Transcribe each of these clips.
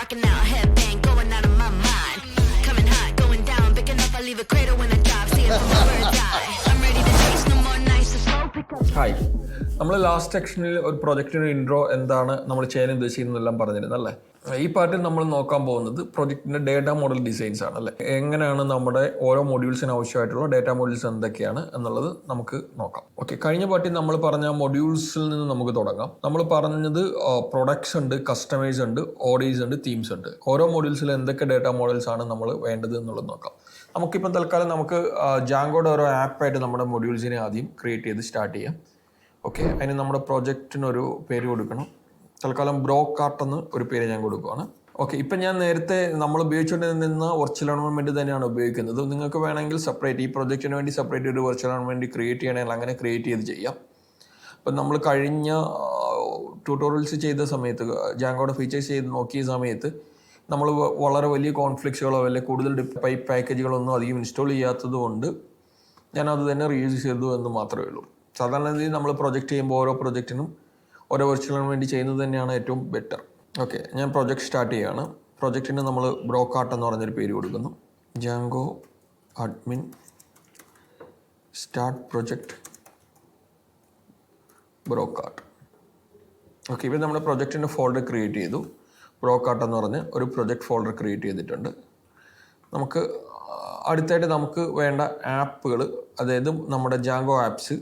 rocking out, headbang going out of my mind. Coming hot, going down, picking up, I leave a cradle when I dive. See it from the bird's eye. I'm ready to taste no more nights, so slow pick up. Hi, നമ്മൾ last സെക്ഷനിൽ ഒരു പ്രൊജക്റ്റിന് intro എന്താണ് നമ്മൾ ചെയ്യാൻ ഉദ്ദേശിക്കുന്നതെല്ലാം പറഞ്ഞിരുന്നു അല്ലേ. ഈ പാർട്ടിൽ നമ്മൾ നോക്കാൻ പോകുന്നത് പ്രൊജക്റ്റിൻ്റെ ഡേറ്റ മോഡൽ ഡിസൈൻസ് ആണ് അല്ലേ. എങ്ങനെയാണ് നമ്മുടെ ഓരോ മൊഡ്യൂൾസിന് ആവശ്യമായിട്ടുള്ള ഡേറ്റ മോഡൽസ് എന്തൊക്കെയാണ് എന്നുള്ളത് നമുക്ക് നോക്കാം. ഓക്കെ, കഴിഞ്ഞ പാർട്ടിൽ നമ്മൾ പറഞ്ഞ മൊഡ്യൂൾസിൽ നിന്ന് നമുക്ക് തുടങ്ങാം. നമ്മൾ പറഞ്ഞത് പ്രൊഡക്ട്സ് ഉണ്ട്, കസ്റ്റമേഴ്സ് ഉണ്ട്, ഓഡീസ് ഉണ്ട്, തീംസ് ഉണ്ട്. ഓരോ മൊഡ്യൂൾസിൽ എന്തൊക്കെ ഡേറ്റ മോഡൽസ് ആണ് നമ്മൾ വേണ്ടത് എന്നുള്ളത് നോക്കാം. നമുക്കിപ്പം തൽക്കാലം നമുക്ക് ജാങ്കോയുടെ ഓരോ ആപ്പായിട്ട് നമ്മുടെ മൊഡ്യൂൾസിനെ ആദ്യം ക്രിയേറ്റ് ചെയ്ത് സ്റ്റാർട്ട് ചെയ്യാം. ഓക്കെ, അതിന് നമ്മുടെ പ്രൊജക്റ്റിനൊരു പേര് കൊടുക്കണം. തൽക്കാലം ബ്രോക്കാർട്ട് എന്ന് ഒരു പേര് ഞാൻ കൊടുക്കുകയാണ്. ഓക്കെ, ഇപ്പം ഞാൻ നേരത്തെ നമ്മൾ ഉപയോഗിച്ചുകൊണ്ടിരുന്ന വെർച്വൽ എൻവയോൺമെൻറ്റ് തന്നെയാണ് ഉപയോഗിക്കുന്നത്. നിങ്ങൾക്ക് വേണമെങ്കിൽ സെപ്പറേറ്റ് ഈ പ്രൊജക്റ്റിന് വേണ്ടി സെപ്പറേറ്റ് ഒരു വെർച്വൽ എൻവയോൺമെൻറ്റ് ക്രിയേറ്റ് ചെയ്യണമെങ്കിൽ അങ്ങനെ ക്രിയേറ്റ് ചെയ്ത് ചെയ്യാം. അപ്പം നമ്മൾ കഴിഞ്ഞ ട്യൂട്ടോറിയൽസ് ചെയ്ത സമയത്ത് ജാങ്കോയുടെ ഫീച്ചേഴ്സ് ചെയ്ത് നോക്കിയ സമയത്ത് നമ്മൾ വളരെ വലിയ കോൺഫ്ലിക്ട്സുകളോ അല്ലെങ്കിൽ കൂടുതൽ പൈപ്പ് പാക്കേജുകളൊന്നും അധികം ഇൻസ്റ്റാൾ ചെയ്യാത്തത് കൊണ്ട് ഞാനത് തന്നെ റീയൂസ് ചെയ്തു എന്ന് മാത്രമേ ഉള്ളൂ. സാധാരണ രീതിയിൽ നമ്മൾ പ്രൊജക്റ്റ് ചെയ്യുമ്പോൾ ഓരോ പ്രൊജക്റ്റിനും ഓരോ വെർച്വലിന് വേണ്ടി ചെയ്യുന്നത് തന്നെയാണ് ഏറ്റവും ബെറ്റർ. ഓക്കെ, ഞാൻ പ്രൊജക്റ്റ് സ്റ്റാർട്ട് ചെയ്യുകയാണ്. പ്രൊജക്റ്റിന് നമ്മൾ ബ്രോക്കാർട്ട് എന്ന് പറഞ്ഞൊരു പേര് കൊടുക്കുന്നു. Django admin start project brokart. Okay, ഇപ്പം നമ്മുടെ പ്രൊജക്റ്റിൻ്റെ ഫോൾഡർ ക്രിയേറ്റ് ചെയ്തു. ബ്രോക്കാർട്ട് എന്ന് പറഞ്ഞ് ഒരു പ്രൊജക്റ്റ് ഫോൾഡർ ക്രിയേറ്റ് ചെയ്തിട്ടുണ്ട്. നമുക്ക് അടുത്തായിട്ട് നമുക്ക് വേണ്ട ആപ്പുകൾ, അതായത് നമ്മുടെ ജാങ്കോ ആപ്സ്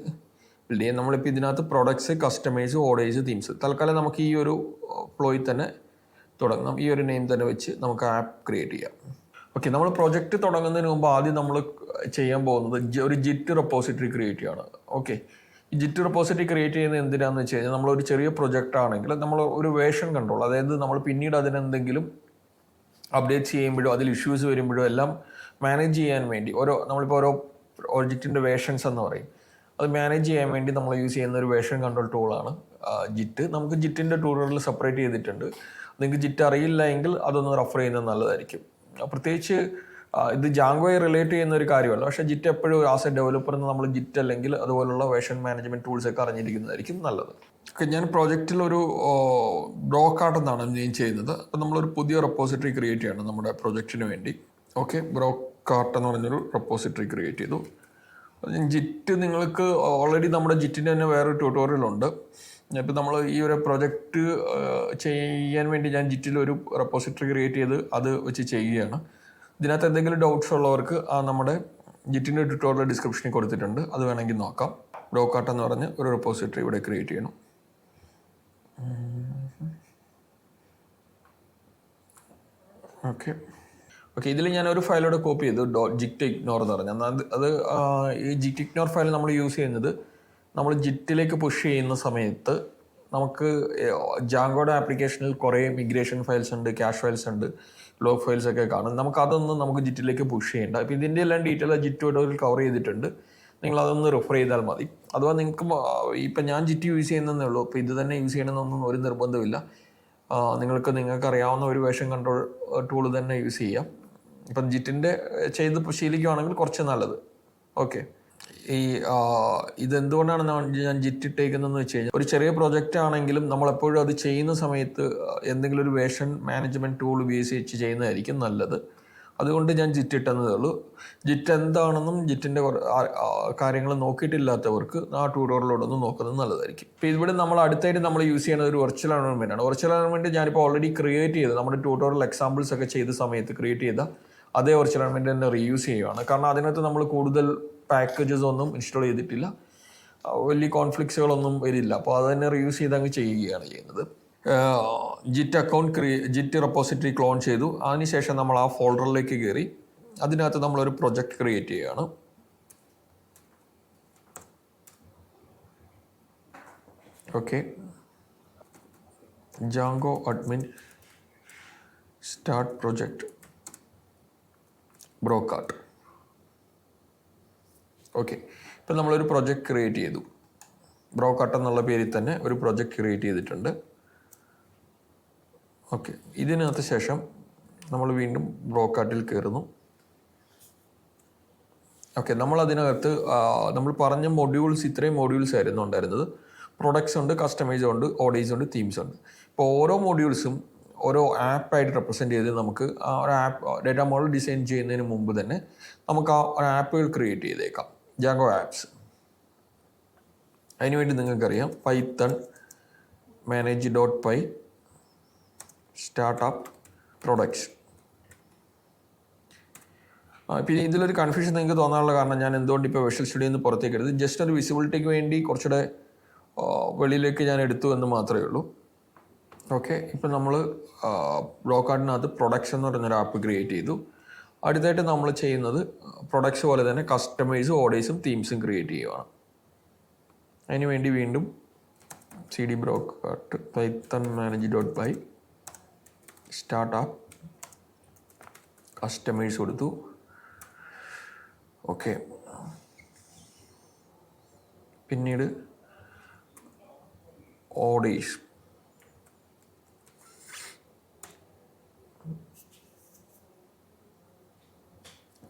ബിൽഡ് ചെയ്യാം. നമ്മളിപ്പോൾ ഇതിനകത്ത് പ്രൊഡക്ട്സ്, കസ്റ്റമേഴ്സ്, ഓർഡേഴ്സ്, തീംസ്. തൽക്കാലം നമുക്ക് ഈ ഒരു ഫ്ലോയിൽ തന്നെ തുടങ്ങാം. ഈ ഒരു നെയിം തന്നെ വെച്ച് നമുക്ക് ആപ്പ് ക്രിയേറ്റ് ചെയ്യാം. ഓക്കെ, നമ്മൾ പ്രൊജക്റ്റ് തുടങ്ങുന്നതിന് മുമ്പ് ആദ്യം നമ്മൾ ചെയ്യാൻ പോകുന്നത് ഒരു ജിറ്റ് റെപ്പോസിറ്ററി ക്രിയേറ്റ് ചെയ്യാണ്. ഓക്കെ, ഈ ജിറ്റ് റെപ്പോസിറ്ററി ക്രിയേറ്റ് ചെയ്യുന്നത് എന്തിനാണെന്ന് വെച്ച് കഴിഞ്ഞാൽ നമ്മളൊരു ചെറിയ പ്രൊജക്റ്റ് ആണെങ്കിൽ നമ്മൾ ഒരു വേർഷൻ കൺട്രോൾ, അതായത് നമ്മൾ പിന്നീട് അതിനെന്തെങ്കിലും അപ്ഡേറ്റ്സ് ചെയ്യുമ്പോഴും അതിൽ ഇഷ്യൂസ് വരുമ്പോഴും എല്ലാം മാനേജ് ചെയ്യാൻ വേണ്ടി നമ്മളിപ്പോൾ ഓരോ പ്രൊജക്റ്റിൻ്റെ വേർഷൻസ് എന്ന് പറയും, അത് മാനേജ് ചെയ്യാൻ വേണ്ടി നമ്മൾ യൂസ് ചെയ്യുന്ന ഒരു വേർഷൻ കൺട്രോൾ ടൂളാണ് ജിറ്റ്. നമുക്ക് ജിറ്റിൻ്റെ ട്യൂട്ടോറിയൽ സെപ്പറേറ്റ് ചെയ്തിട്ടുണ്ട്. നിങ്ങൾക്ക് ജിറ്റ് അറിയില്ല എങ്കിൽ അതൊന്ന് റെഫർ ചെയ്യുന്നത് നല്ലതായിരിക്കും. പ്രത്യേകിച്ച് ഇത് ജാങ്കോയെ റിലേറ്റ് ചെയ്യുന്ന ഒരു കാര്യമല്ല, പക്ഷേ ജിറ്റ് എപ്പോഴും ആസ് എ ഡെവലപ്പറിന് നമ്മൾ ജിറ്റ് അല്ലെങ്കിൽ അതുപോലുള്ള വേർഷൻ മാനേജ്മെൻറ്റ് ടൂൾസൊക്കെ അറിഞ്ഞിരിക്കുന്നതായിരിക്കും നല്ലത്. ഓക്കെ, ഞാൻ പ്രോജക്റ്റിൽ ഒരു ബ്രോക്കാർട്ട് എന്നാണ് ഞാൻ ചെയ്യുന്നത്. അപ്പോൾ നമ്മളൊരു പുതിയ റെപ്പോസിറ്ററി ക്രിയേറ്റ് ചെയ്യണം നമ്മുടെ പ്രൊജക്റ്റിന് വേണ്ടി. ഓക്കെ, ബ്രോക്കാർട്ട് എന്ന് പറഞ്ഞൊരു റെപ്പോസിറ്ററി ക്രിയേറ്റ് ചെയ്തു. ജിറ്റ് നിങ്ങൾക്ക് ഓൾറെഡി നമ്മുടെ ജിറ്റിൻ്റെ തന്നെ വേറൊരു ട്യൂട്ടോറിയലുണ്ട്. ഇപ്പം നമ്മൾ ഈ ഒരു പ്രൊജക്റ്റ് ചെയ്യാൻ വേണ്ടി ഞാൻ ജിറ്റിലൊരു റെപ്പോസിറ്ററി ക്രിയേറ്റ് ചെയ്ത് അത് വെച്ച് ചെയ്യുകയാണ്. ഇതിനകത്ത് എന്തെങ്കിലും ഡൗട്ട്സ് ഉള്ളവർക്ക് നമ്മുടെ ജിറ്റിൻ്റെ ട്യൂട്ടോറിയൽ ഡിസ്ക്രിപ്ഷനിൽ കൊടുത്തിട്ടുണ്ട്, അത് വേണമെങ്കിൽ നോക്കാം. ബ്രോക്കാർട്ട് എന്ന് പറഞ്ഞ് ഒരു റെപ്പോസിറ്ററി ഇവിടെ ക്രിയേറ്റ് ചെയ്യണം. ഓക്കെ, ഇതിൽ ഞാനൊരു ഫയലോടെ കോപ്പി ചെയ്തു, ജിറ്റ് ഇഗ്നോർ എന്ന് പറഞ്ഞാൽ. അത് ഈ ജിറ്റ് ഇഗ്നോർ ഫയൽ നമ്മൾ യൂസ് ചെയ്യുന്നത് നമ്മൾ ജിറ്റിലേക്ക് പുഷ് ചെയ്യുന്ന സമയത്ത് നമുക്ക് ജാങ്കോയുടെ ആപ്ലിക്കേഷനിൽ കുറേ മിഗ്രേഷൻ ഫയൽസ് ഉണ്ട്, ക്യാഷ് ഫയൽസ് ഉണ്ട്, ലോഗ് ഫയൽസ് ഒക്കെ കാണും. നമുക്ക് ജിറ്റിലേക്ക് പുഷ് ചെയ്യേണ്ട. അപ്പോൾ ഇതിൻ്റെ എല്ലാം ഡീറ്റെയിൽ ജിറ്റ് ട്യൂട്ടോറിയൽ കവർ ചെയ്തിട്ടുണ്ട്. നിങ്ങളതൊന്ന് റെഫർ ചെയ്താൽ മതി. അഥവാ നിങ്ങൾക്ക് ഇപ്പം ഞാൻ ജിറ്റ് യൂസ് ചെയ്യുന്നതേ ഉള്ളൂ, അപ്പോൾ ഇത് തന്നെ യൂസ് ചെയ്യണമെന്നൊന്നും ഒരു നിർബന്ധമില്ല. നിങ്ങൾക്ക് അറിയാവുന്ന ഒരു വേർഷൻ കൺട്രോൾ ടൂൾ തന്നെ യൂസ് ചെയ്യാം. ഇപ്പം ജിറ്റിൻ്റെ ചെയ്ത് ശീലിക്കുകയാണെങ്കിൽ കുറച്ച് നല്ലത്. ഓക്കെ, ഇതെന്തുകൊണ്ടാണ് ഞാൻ ജിറ്റ് ഇട്ടേക്കുന്നതെന്ന് വെച്ച് കഴിഞ്ഞാൽ ഒരു ചെറിയ പ്രൊജക്റ്റ് ആണെങ്കിലും നമ്മളെപ്പോഴും അത് ചെയ്യുന്ന സമയത്ത് എന്തെങ്കിലും ഒരു വേർഷൻ മാനേജ്മെൻറ്റ് ടൂൾ ഉപയോഗിച്ച് ചെയ്യുന്നതായിരിക്കും നല്ലത്. അതുകൊണ്ട് ഞാൻ ജിറ്റ് ഇട്ടെന്നതേ ഉള്ളൂ. ജിറ്റ് എന്താണെന്നും ജിറ്റിൻ്റെ കാര്യങ്ങൾ നോക്കിയിട്ടില്ലാത്തവർക്ക് ആ ട്യൂട്ടോറിയലോടൊന്ന് നോക്കുന്നത് നല്ലതായിരിക്കും. ഇപ്പോൾ ഇവിടെ നമ്മൾ അടുത്തായിട്ട് നമ്മൾ യൂസ് ചെയ്യുന്നത് ഒരു വെർച്വൽ എൻവയോൺമെൻ്റ് ആണ്. വെർച്വൽ എൻവയോൺമെൻറ്റ് ഞാനിപ്പോൾ ഓൾറെഡി ക്രിയേറ്റ് ചെയ്ത് നമ്മുടെ ട്യൂട്ടോറിയൽ എക്സാമ്പിൾസ് ഒക്കെ ചെയ്ത സമയത്ത് ക്രിയേറ്റ് ചെയ്ത അതേ വെർച്വൽ എൻവയോൺമെൻറ്റ് തന്നെ റീയൂസ് ചെയ്യുകയാണ്. കാരണം അതിനകത്ത് നമ്മൾ കൂടുതൽ പാക്കേജസ് ഒന്നും ഇൻസ്റ്റാൾ ചെയ്തിട്ടില്ല, വലിയ കോൺഫ്ലിക്ട്സുകളൊന്നും വരില്ല. അപ്പോൾ അത് തന്നെ റീയൂസ് ചെയ്ത് അങ്ങ് ചെയ്യുകയാണ് ചെയ്യുന്നത്. ജിറ്റ് റെപ്പോസിറ്ററി ക്ലോൺ ചെയ്തു. അതിനുശേഷം നമ്മൾ ആ ഫോൾഡറിലേക്ക് കയറി അതിനകത്ത് നമ്മളൊരു പ്രൊജക്റ്റ് ക്രിയേറ്റ് ചെയ്യുകയാണ്. Okay, Django admin start project brokart. Okay, ഇപ്പം നമ്മളൊരു പ്രൊജക്റ്റ് ക്രിയേറ്റ് ചെയ്തു. ബ്രോക്കാർട്ട് എന്നുള്ള പേരിൽ തന്നെ ഒരു പ്രൊജക്റ്റ് ക്രിയേറ്റ് ചെയ്തിട്ടുണ്ട്. ഓക്കെ, ഇതിനകത്ത് ശേഷം നമ്മൾ വീണ്ടും ബ്രോക്കാർട്ടിൽ കയറുന്നു. ഓക്കെ, നമ്മളതിനകത്ത് നമ്മൾ പറഞ്ഞ മൊഡ്യൂൾസ്, ഇത്രയും മൊഡ്യൂൾസ് ആയിരുന്നു ഉണ്ടായിരുന്നത്. പ്രൊഡക്ട്സ് ഉണ്ട്, കസ്റ്റമൈസ് ഉണ്ട്, ഓഡേഴ്സ് ഉണ്ട്, തീംസ് ഉണ്ട്. ഇപ്പോൾ ഓരോ മൊഡ്യൂൾസും ഓരോ ആപ്പായിട്ട് റെപ്രസെൻറ്റ് ചെയ്ത് നമുക്ക് ആ ഒരു ആപ്പ് ഡേറ്റ മോഡൽ ഡിസൈൻ ചെയ്യുന്നതിന് മുമ്പ് തന്നെ നമുക്ക് ആ ഒരു ആപ്പുകൾ ക്രിയേറ്റ് ചെയ്തേക്കാം. ജാങ്കോ ആപ്സ്. അതിനുവേണ്ടി നിങ്ങൾക്കറിയാം പൈത്തൺ manage.py സ്റ്റാർട്ടപ്പ് പ്രൊഡക്ട്സ്. പിന്നെ ഇതിലൊരു കൺഫ്യൂഷൻ നിങ്ങൾക്ക് തോന്നാനുള്ള കാരണം ഞാൻ എന്തുകൊണ്ട് ഇപ്പോൾ വിഷ്വൽ സ്റ്റുഡിയോയിൽ നിന്ന് പുറത്തേക്ക് എടുത്ത് ജസ്റ്റ് ഒരു വിസിബിലിറ്റിക്ക് വേണ്ടി കുറച്ചുകൂടെ വെളിയിലേക്ക് ഞാൻ എടുത്തു എന്ന് മാത്രമേ ഉള്ളൂ. ഓക്കെ, ഇപ്പം നമ്മൾ ബ്ലോക്കാർഡിനകത്ത് പ്രൊഡക്ട്സ് എന്ന് പറയുന്നൊരു ആപ്പ് ക്രിയേറ്റ് ചെയ്തു. അടുത്തായിട്ട് നമ്മൾ ചെയ്യുന്നത് പ്രൊഡക്ട്സ് പോലെ തന്നെ കസ്റ്റമൈസും ഓർഡേഴ്സും തീംസും ക്രിയേറ്റ് ചെയ്യുകയാണ്. അതിന് വേണ്ടി വീണ്ടും cd brokart python manage.py start app customise കൊടുത്തു. ഓക്കെ, പിന്നീട് ഓർഡേഴ്സ്.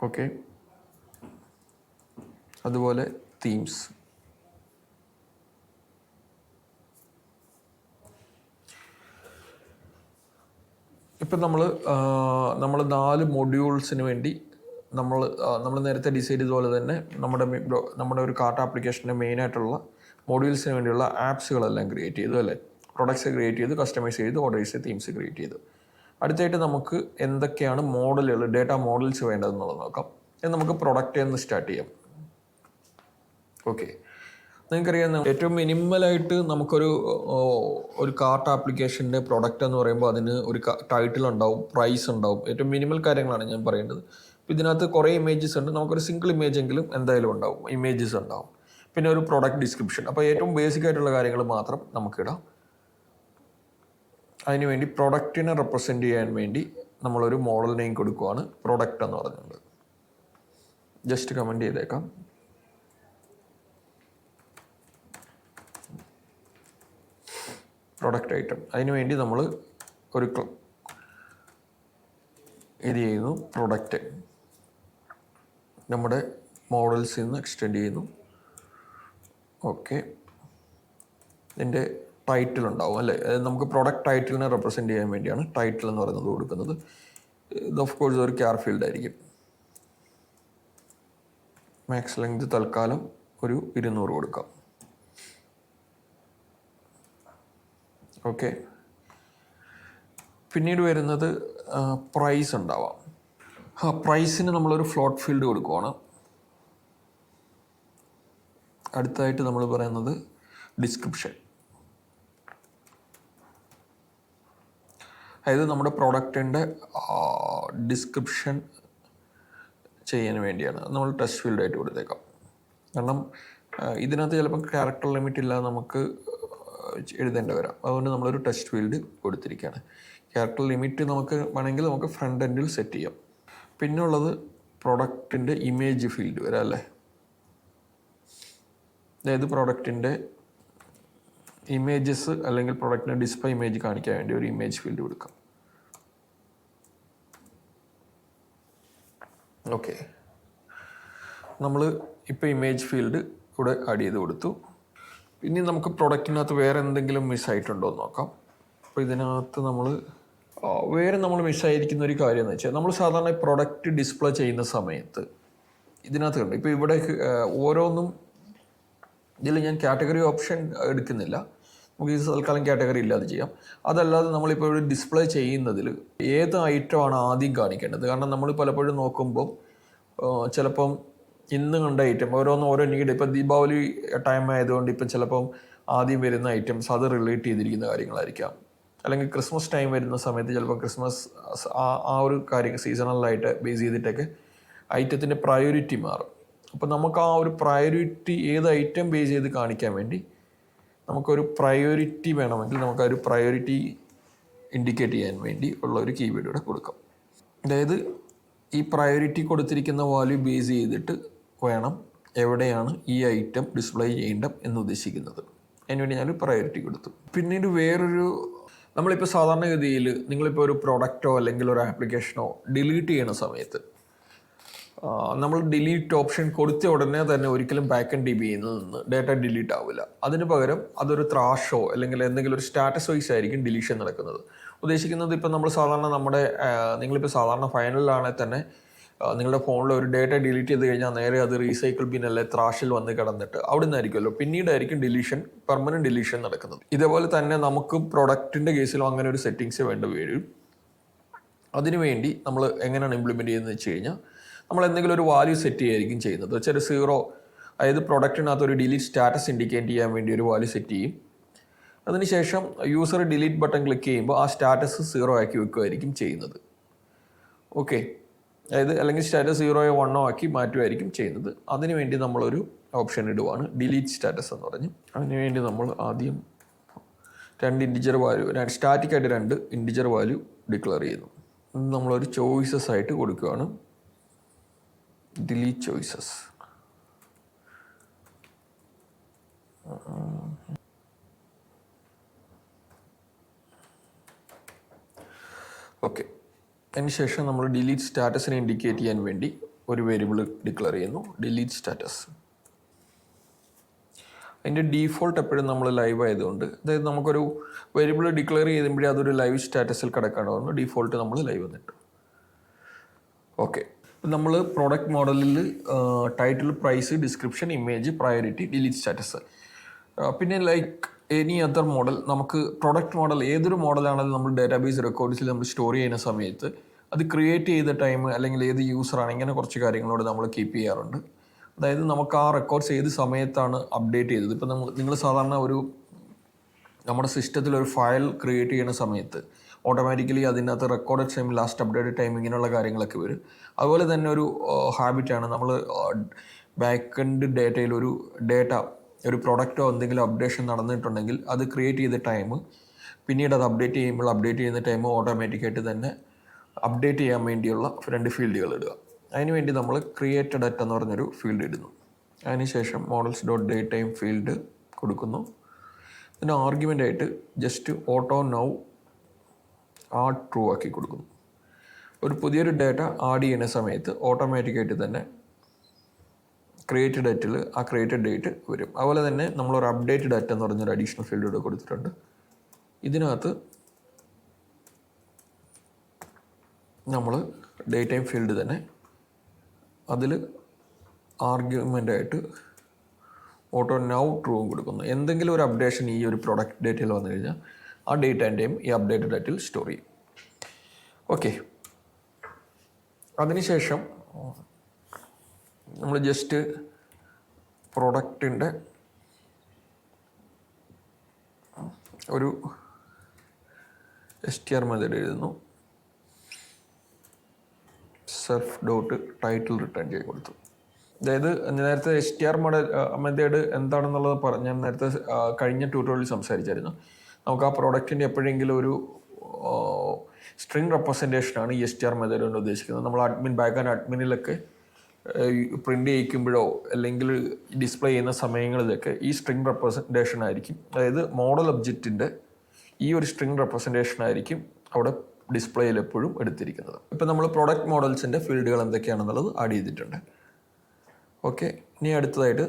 ഓക്കെ, അതുപോലെ തീംസ്. ഇപ്പം നമ്മൾ 4 മൊഡ്യൂൾസിന് വേണ്ടി നമ്മൾ നേരത്തെ ഡിസൈഡ് ചെയ്തതുപോലെ തന്നെ നമ്മുടെ ഒരു കാർട്ട് ആപ്ലിക്കേഷൻ്റെ മെയിനായിട്ടുള്ള മൊഡ്യൂൾസിന് വേണ്ടിയുള്ള ആപ്സുകളെല്ലാം ക്രിയേറ്റ് ചെയ്തു അല്ലേ. പ്രൊഡക്ട്സ് ക്രിയേറ്റ് ചെയ്ത് കസ്റ്റമൈസ് ചെയ്ത് ഓർഡേഴ്സ് തീംസ് ക്രിയേറ്റ് ചെയ്തു. അടുത്തായിട്ട് നമുക്ക് എന്തൊക്കെയാണ് മോഡലുകൾ ഡേറ്റ മോഡൽസ് വേണ്ടതെന്നുള്ളത് നോക്കാം. നമുക്ക് പ്രൊഡക്റ്റ് എന്ന് സ്റ്റാർട്ട് ചെയ്യാം. ഓക്കെ, നിങ്ങൾക്കറിയാം ഏറ്റവും മിനിമലായിട്ട് നമുക്കൊരു കാർട്ട് ആപ്ലിക്കേഷൻ്റെ പ്രൊഡക്റ്റ് എന്ന് പറയുമ്പോൾ അതിന് ഒരു ടൈറ്റിൽ ഉണ്ടാവും, പ്രൈസ് ഉണ്ടാവും. ഏറ്റവും മിനിമൽ കാര്യങ്ങളാണ് ഞാൻ പറയേണ്ടത്. അപ്പോൾ ഇതിനകത്ത് കുറേ ഇമേജസ് ഉണ്ട്. നമുക്കൊരു സിംഗിൾ ഇമേജ് എങ്കിലും എന്തായാലും ഉണ്ടാവും, ഇമേജസ് ഉണ്ടാവും. പിന്നെ ഒരു പ്രൊഡക്റ്റ് ഡിസ്ക്രിപ്ഷൻ. അപ്പോൾ ഏറ്റവും ബേസിക് ആയിട്ടുള്ള കാര്യങ്ങൾ മാത്രം നമുക്കിടാം. അതിനുവേണ്ടി പ്രൊഡക്റ്റിനെ റെപ്രസെൻറ്റ് ചെയ്യാൻ വേണ്ടി നമ്മളൊരു മോഡൽ നെയിം കൊടുക്കുകയാണ്, പ്രൊഡക്റ്റ് എന്ന് പറഞ്ഞുകൊണ്ട്. ജസ്റ്റ് കമൻറ്റ് ചെയ്തേക്കാം. Product item. അതിനുവേണ്ടി നമ്മൾ ഒരു ഇത് ചെയ്യുന്നു, പ്രൊഡക്റ്റ് നമ്മുടെ മോഡൽസിൽ നിന്ന് എക്സ്റ്റെൻഡ് ചെയ്യുന്നു. ഓക്കെ, ഇതിൻ്റെ ടൈറ്റിൽ ഉണ്ടാവും അല്ലേ. നമുക്ക് പ്രൊഡക്റ്റ് ടൈറ്റിലിനെ റെപ്രസെൻറ്റ് ചെയ്യാൻ വേണ്ടിയാണ് ടൈറ്റിൽ എന്ന് പറയുന്നത് കൊടുക്കുന്നത്. ഇത് ഓഫ് കോഴ്സ് ഒരു ക്യാർ ഫീൽഡ് ആയിരിക്കും. മാക്സ് ലെങ്ത് തൽക്കാലം ഒരു 200 കൊടുക്കാം. ഓക്കെ, പിന്നീട് വരുന്നത് പ്രൈസ് ഉണ്ടാവാം. പ്രൈസിന് നമ്മളൊരു ഫ്ലോട്ട് ഫീൽഡ് കൊടുക്കുവാണ്. അടുത്തായിട്ട് നമ്മൾ പറയുന്നത് ഡിസ്ക്രിപ്ഷൻ. അതായത് നമ്മുടെ പ്രോഡക്റ്റിൻ്റെ ഡിസ്ക്രിപ്ഷൻ ചെയ്യാൻ വേണ്ടിയാണ് നമ്മൾ ടെക്സ്റ്റ് ഫീൽഡായിട്ട് കൊടുത്തേക്കാം. കാരണം ഇതിനകത്ത് ചിലപ്പോൾ ക്യാരക്ടർ ലിമിറ്റ് ഇല്ലാതെ നമുക്ക് എഴുതേണ്ടി വരാം. അതുകൊണ്ട് നമ്മളൊരു ടെക്സ്റ്റ് ഫീൽഡ് കൊടുത്തിരിക്കുകയാണ്. ക്യാരക്ടർ ലിമിറ്റ് നമുക്ക് വേണമെങ്കിൽ നമുക്ക് ഫ്രണ്ട് എൻഡിൽ സെറ്റ് ചെയ്യാം. പിന്നെ ഉള്ളത് പ്രൊഡക്റ്റിൻ്റെ ഇമേജ് ഫീൽഡ് വരാം അല്ലേ. അതായത് പ്രൊഡക്റ്റിൻ്റെ ഇമേജസ് അല്ലെങ്കിൽ പ്രൊഡക്റ്റിൻ്റെ ഡിസ്പ്ലേ ഇമേജ് കാണിക്കാൻ വേണ്ടി ഒരു ഇമേജ് ഫീൽഡ് കൊടുക്കാം. ഓക്കെ, നമ്മൾ ഇപ്പോൾ ഇമേജ് ഫീൽഡ് ഇവിടെ ആഡ് ചെയ്ത് കൊടുത്തു. ഇനി നമുക്ക് പ്രൊഡക്റ്റിനകത്ത് വേറെ എന്തെങ്കിലും മിസ്സായിട്ടുണ്ടോ എന്ന് നോക്കാം. അപ്പോൾ ഇതിനകത്ത് നമ്മൾ മിസ്സായിരിക്കുന്ന ഒരു കാര്യം എന്ന് വെച്ചാൽ നമ്മൾ സാധാരണ പ്രൊഡക്റ്റ് ഡിസ്പ്ലേ ചെയ്യുന്ന സമയത്ത് ഇതിനകത്ത് കണ്ട് ഇപ്പോൾ ഇവിടെ ഓരോന്നും ഇതിൽ ഞാൻ കാറ്റഗറി ഓപ്ഷൻ എടുക്കുന്നില്ല. നമുക്ക് ഇത് തൽക്കാലം കാറ്റഗറി ഇല്ലാതെ ചെയ്യാം. അതല്ലാതെ നമ്മളിപ്പോൾ ഇവിടെ ഡിസ്പ്ലേ ചെയ്യുന്നതിൽ ഏത് ഐറ്റമാണ് ആദ്യം കാണിക്കേണ്ടത്. കാരണം നമ്മൾ പലപ്പോഴും നോക്കുമ്പോൾ ചിലപ്പം ഇന്ന് കണ്ട ഐറ്റം ഓരോ നീഡ്. ഇപ്പം ദീപാവലി ടൈം ആയതുകൊണ്ട് ഇപ്പം ചിലപ്പം ആദ്യം വരുന്ന ഐറ്റംസ് അത് റിലേറ്റ് ചെയ്തിരിക്കുന്ന കാര്യങ്ങളായിരിക്കാം. അല്ലെങ്കിൽ ക്രിസ്മസ് ടൈം വരുന്ന സമയത്ത് ചിലപ്പോൾ ക്രിസ്മസ് ആ ഒരു കാര്യം സീസണലായിട്ട് ബേസ് ചെയ്തിട്ടൊക്കെ ഐറ്റത്തിൻ്റെ പ്രയോറിറ്റി മാറും. അപ്പോൾ നമുക്ക് ആ ഒരു പ്രയോറിറ്റി ഏത് ഐറ്റം ബേസ് ചെയ്ത് കാണിക്കാൻ വേണ്ടി നമുക്കൊരു പ്രയോറിറ്റി വേണമെങ്കിൽ നമുക്ക് ആ ഒരു പ്രയോറിറ്റി ഇൻഡിക്കേറ്റ് ചെയ്യാൻ വേണ്ടി ഉള്ള ഒരു കീവേഡ് ഇവിടെ കൊടുക്കാം. അതായത് ഈ പ്രയോറിറ്റി കൊടുത്തിരിക്കുന്ന വാല്യൂ ബേസ് ചെയ്തിട്ട് വേണം എവിടെയാണ് ഈ ഐറ്റം ഡിസ്പ്ലേ ചെയ്യേണ്ടത് എന്ന് ഉദ്ദേശിക്കുന്നത്. അതിനുവേണ്ടി ഞാൻ പ്രയോറിറ്റി കൊടുത്തു. പിന്നീട് നമ്മളിപ്പോൾ സാധാരണഗതിയിൽ നിങ്ങളിപ്പോൾ ഒരു പ്രോഡക്റ്റോ അല്ലെങ്കിൽ ഒരു ആപ്ലിക്കേഷനോ ഡിലീറ്റ് ചെയ്യുന്ന സമയത്ത് നമ്മൾ ഡിലീറ്റ് ഓപ്ഷൻ കൊടുത്ത ഉടനെ തന്നെ ഒരിക്കലും ബാക്ക് എൻഡ് DBയിൽ നിന്ന് ഡേറ്റ ഡിലീറ്റ് ആവില്ല. അതിന് പകരം അതൊരു ത്രാഷോ അല്ലെങ്കിൽ എന്തെങ്കിലും ഒരു സ്റ്റാറ്റസ് വൈസ് ആയിരിക്കും ഡിലീഷൻ നടക്കുന്നത്. ഉദ്ദേശിക്കുന്നത് ഇപ്പം നമ്മൾ സാധാരണ നിങ്ങളിപ്പോൾ സാധാരണ ഫൈനലിലാണെങ്കിൽ തന്നെ നിങ്ങളുടെ ഫോണിൽ ഒരു ഡേറ്റ ഡിലീറ്റ് ചെയ്ത് കഴിഞ്ഞാൽ നേരെ അത് റീസൈക്കിൾ ബിൻ അല്ലെ ത്രാഷിൽ വന്ന് കിടന്നിട്ട് അവിടെ നിന്നായിരിക്കുമല്ലോ പിന്നീടായിരിക്കും പെർമനന്റ് ഡിലീഷൻ നടക്കുന്നത്. ഇതേപോലെ തന്നെ നമുക്ക് പ്രൊഡക്റ്റിൻ്റെ കേസിലും അങ്ങനെ ഒരു സെറ്റിങ്സ് വേണ്ടി വരും. അതിനുവേണ്ടി നമ്മൾ എങ്ങനെയാണ് ഇംപ്ലിമെൻറ്റ് ചെയ്യുന്നത് വെച്ച് കഴിഞ്ഞാൽ നമ്മൾ എന്തെങ്കിലും ഒരു വാല്യൂ സെറ്റ് ചെയ്യുകയായിരിക്കും ചെയ്യുന്നത്. വെച്ചാൽ 0, അതായത് പ്രൊഡക്റ്റിനകത്ത് ഒരു ഡിലീറ്റ് സ്റ്റാറ്റസ് ഇൻഡിക്കേറ്റ് ചെയ്യാൻ വേണ്ടി ഒരു വാല്യൂ സെറ്റ് ചെയ്യും. അതിനുശേഷം യൂസർ ഡിലീറ്റ് ബട്ടൺ ക്ലിക്ക് ചെയ്യുമ്പോൾ ആ സ്റ്റാറ്റസ് 0 ആക്കി വെക്കുകയായിരിക്കും ചെയ്യുന്നത്. ഓക്കെ, അതായത് അല്ലെങ്കിൽ സ്റ്റാറ്റസ് 0 1 ആക്കി മാറ്റുമായിരിക്കും ചെയ്യുന്നത്. അതിനുവേണ്ടി നമ്മളൊരു ഓപ്ഷൻ ഇടുവാണ് ഡിലീറ്റ് സ്റ്റാറ്റസ് എന്ന് പറഞ്ഞ്. അതിനുവേണ്ടി നമ്മൾ ആദ്യം 2 ഇൻറ്റിജർ വാല്യൂ, സ്റ്റാറ്റിക്കായിട്ട് 2 ഇൻറ്റിജർ വാല്യൂ ഡിക്ലെയർ ചെയ്യുന്നു. നമ്മളൊരു ചോയ്സസ് ആയിട്ട് കൊടുക്കുകയാണ്, ഡിലീറ്റ് ചോയ്സസ്. ഓക്കെ, അതിനുശേഷം നമ്മൾ ഡിലീറ്റ് സ്റ്റാറ്റസിനെ ഇൻഡിക്കേറ്റ് ചെയ്യാൻ വേണ്ടി ഒരു വേരിയബിൾ ഡിക്ലെയർ ചെയ്യുന്നു, ഡിലീറ്റ് സ്റ്റാറ്റസ്. അതിൻ്റെ ഡീഫോൾട്ട് എപ്പോഴും നമ്മൾ ലൈവ് ആയതുകൊണ്ട്, അതായത് നമുക്കൊരു വേരിയബിൾ ഡിക്ലെയർ ചെയ്യുമ്പോഴേ അതൊരു ലൈവ് സ്റ്റാറ്റസിൽ കിടക്കണമെന്ന് ഡീഫോൾട്ട് നമ്മൾ ലൈവ് വന്നിട്ട്. ഓക്കെ, നമ്മൾ പ്രോഡക്റ്റ് മോഡലിൽ title, price, description, image, priority, delete status. പിന്നെ ലൈക്ക് എനി അതർ മോഡൽ, നമുക്ക് പ്രൊഡക്റ്റ് മോഡൽ ഏതൊരു മോഡലാണെങ്കിലും നമ്മൾ ഡാറ്റാബേസ് റെക്കോർഡ്സിൽ നമ്മൾ സ്റ്റോർ ചെയ്യുന്ന സമയത്ത് അത് ക്രിയേറ്റ് ചെയ്ത ടൈം അല്ലെങ്കിൽ ഏത് യൂസറാണ്, ഇങ്ങനെ കുറച്ച് കാര്യങ്ങളോട് നമ്മൾ കീപ്പ് ചെയ്യാറുണ്ട്. അതായത് നമുക്ക് ആ റെക്കോർഡ്സ് ഏത് സമയത്താണ് അപ്ഡേറ്റ് ചെയ്തത്. ഇപ്പം നിങ്ങൾ സാധാരണ നമ്മുടെ സിസ്റ്റത്തിൽ ഒരു ഫയൽ ക്രിയേറ്റ് ചെയ്യുന്ന സമയത്ത് ഓട്ടോമാറ്റിക്കലി അതിനകത്ത് record time, last update time, ഇങ്ങനെയുള്ള കാര്യങ്ങളൊക്കെ വരും. അതുപോലെ തന്നെ ഒരു ഹാബിറ്റാണ് നമ്മൾ ബാക്ക് എൻഡ് ഡേറ്റയിൽ ഒരു പ്രൊഡക്റ്റോ എന്തെങ്കിലും അപ്ഡേഷൻ നടന്നിട്ടുണ്ടെങ്കിൽ അത് ക്രിയേറ്റ് ചെയ്ത ടൈം പിന്നീട് അത് അപ്ഡേറ്റ് ചെയ്യുന്ന ടൈം ഓട്ടോമാറ്റിക്കായിട്ട് തന്നെ അപ്ഡേറ്റ് ചെയ്യാൻ വേണ്ടിയുള്ള 2 ഫീൽഡുകൾ ഇടുക. അതിനുവേണ്ടി നമ്മൾ ക്രിയേറ്റ് ഡേറ്റ എന്ന് പറഞ്ഞൊരു ഫീൽഡ് ഇടുന്നു. അതിനുശേഷം models dot day time field കൊടുക്കുന്നു. ഇതിന് ആർഗ്യുമെൻ്റ് ആയിട്ട് just auto now add true ആക്കി കൊടുക്കുന്നു. ഒരു പുതിയൊരു ഡേറ്റ ആഡ് ചെയ്യുന്ന സമയത്ത് ഓട്ടോമാറ്റിക്കായിട്ട് തന്നെ ക്രിയേറ്റ് ഡേറ്റിൽ ആ ക്രിയേറ്റഡ് ഡേറ്റ് വരും. അതുപോലെ തന്നെ നമ്മളൊരു അപ്ഡേറ്റ് ഡാറ്റ എന്ന് പറഞ്ഞൊരു അഡീഷണൽ ഫീൽഡ് ഇവിടെ കൊടുത്തിട്ടുണ്ട്. ഇതിനകത്ത് നമ്മൾ ഡേ ടൈം ഫീൽഡ് തന്നെ അതിൽ ആർഗ്യുമെൻ്റായിട്ട് ഓട്ടോ നൗ ട്രൂവും കൊടുക്കുന്നു. എന്തെങ്കിലും ഒരു അപ്ഡേഷൻ ഈ ഒരു പ്രൊഡക്റ്റ് ഡേറ്റയിൽ വന്നു കഴിഞ്ഞാൽ ആ ഡേറ്റ് ആൻഡ് ടൈം ഈ അപ്ഡേറ്റഡ് ഡേറ്റിൽ സ്റ്റോർ ചെയ്യും. ഓക്കെ, അതിനുശേഷം നമ്മൾ ജസ്റ്റ് പ്രൊഡക്റ്റിൻ്റെ ഒരു str മെത്തേഡ് എഴുതുന്നു. സെൽഫ് ഡോട്ട് ടൈറ്റിൽ റിട്ടേൺ ചെയ്ത് കൊടുത്തു. അതായത് നേരത്തെ str മെത്തേഡ് എന്താണെന്നുള്ളത് ഞാൻ നേരത്തെ കഴിഞ്ഞ ട്യൂട്ടോറിയലിൽ സംസാരിച്ചായിരുന്നു. നമുക്ക് ആ പ്രോഡക്റ്റിൻ്റെ എപ്പോഴെങ്കിലും ഒരു സ്ട്രിംഗ് റെപ്രസെൻറ്റേഷനാണ് ഈ str മെത്തേഡ് കൊണ്ട് ഉദ്ദേശിക്കുന്നത്. നമ്മൾ അഡ്മിനിലൊക്കെ പ്രിൻ്റ് ചെയ്യിക്കുമ്പോഴോ അല്ലെങ്കിൽ ഡിസ്പ്ലേ ചെയ്യുന്ന സമയങ്ങളിലൊക്കെ ഈ സ്ട്രിംഗ് റെപ്രസെൻറ്റേഷൻ ആയിരിക്കും, അതായത് മോഡൽ ഒബ്ജക്റ്റിൻ്റെ ഈ ഒരു സ്ട്രിംഗ് റെപ്രസെൻറ്റേഷൻ ആയിരിക്കും അവിടെ ഡിസ്പ്ലേയിൽ എപ്പോഴും എടുത്തിരിക്കുന്നത്. ഇപ്പം നമ്മൾ പ്രോഡക്റ്റ് മോഡൽസിൻ്റെ ഫീൽഡുകൾ എന്തൊക്കെയാണെന്നുള്ളത് ആഡ് ചെയ്തിട്ടുണ്ട്. ഓക്കെ, ഇനി അടുത്തതായിട്ട്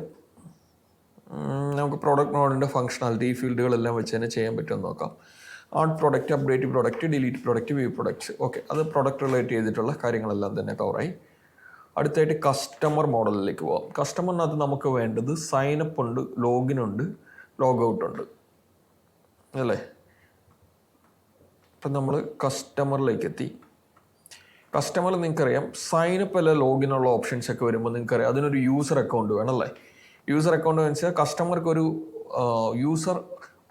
നമുക്ക് പ്രോഡക്റ്റ് മോഡലിൻ്റെ ഫംഗ്ഷനാലിറ്റി ഈ ഫീൽഡുകളെല്ലാം വെച്ച് തന്നെ ചെയ്യാൻ പറ്റുമെന്ന് നോക്കാം. Add product, update product, delete product, view products. Okay, അത് പ്രോഡക്റ്റ് റിലേറ്റ് ചെയ്തിട്ടുള്ള കാര്യങ്ങളെല്ലാം തന്നെ കവറായി. അടുത്തായിട്ട് കസ്റ്റമർ മോഡലിലേക്ക് പോകാം. കസ്റ്റമറിനകത്ത് നമുക്ക് വേണ്ടത് സൈനപ്പ് ഉണ്ട്, ലോഗിൻ ഉണ്ട്, ലോഗ് ഔട്ട് ഉണ്ട്, അല്ലേ? അപ്പം നമ്മൾ കസ്റ്റമറിലേക്ക് എത്തി. കസ്റ്റമർ നിങ്ങൾക്കറിയാം സൈനപ്പ് അല്ല ലോഗിനുള്ള ഓപ്ഷൻസ് ഒക്കെ വരുമ്പോൾ നിങ്ങൾക്കറിയാം അതിനൊരു യൂസർ അക്കൗണ്ട് വേണമല്ലേ. യൂസർ അക്കൗണ്ട് വെച്ചാൽ കസ്റ്റമർക്ക് ഒരു യൂസർ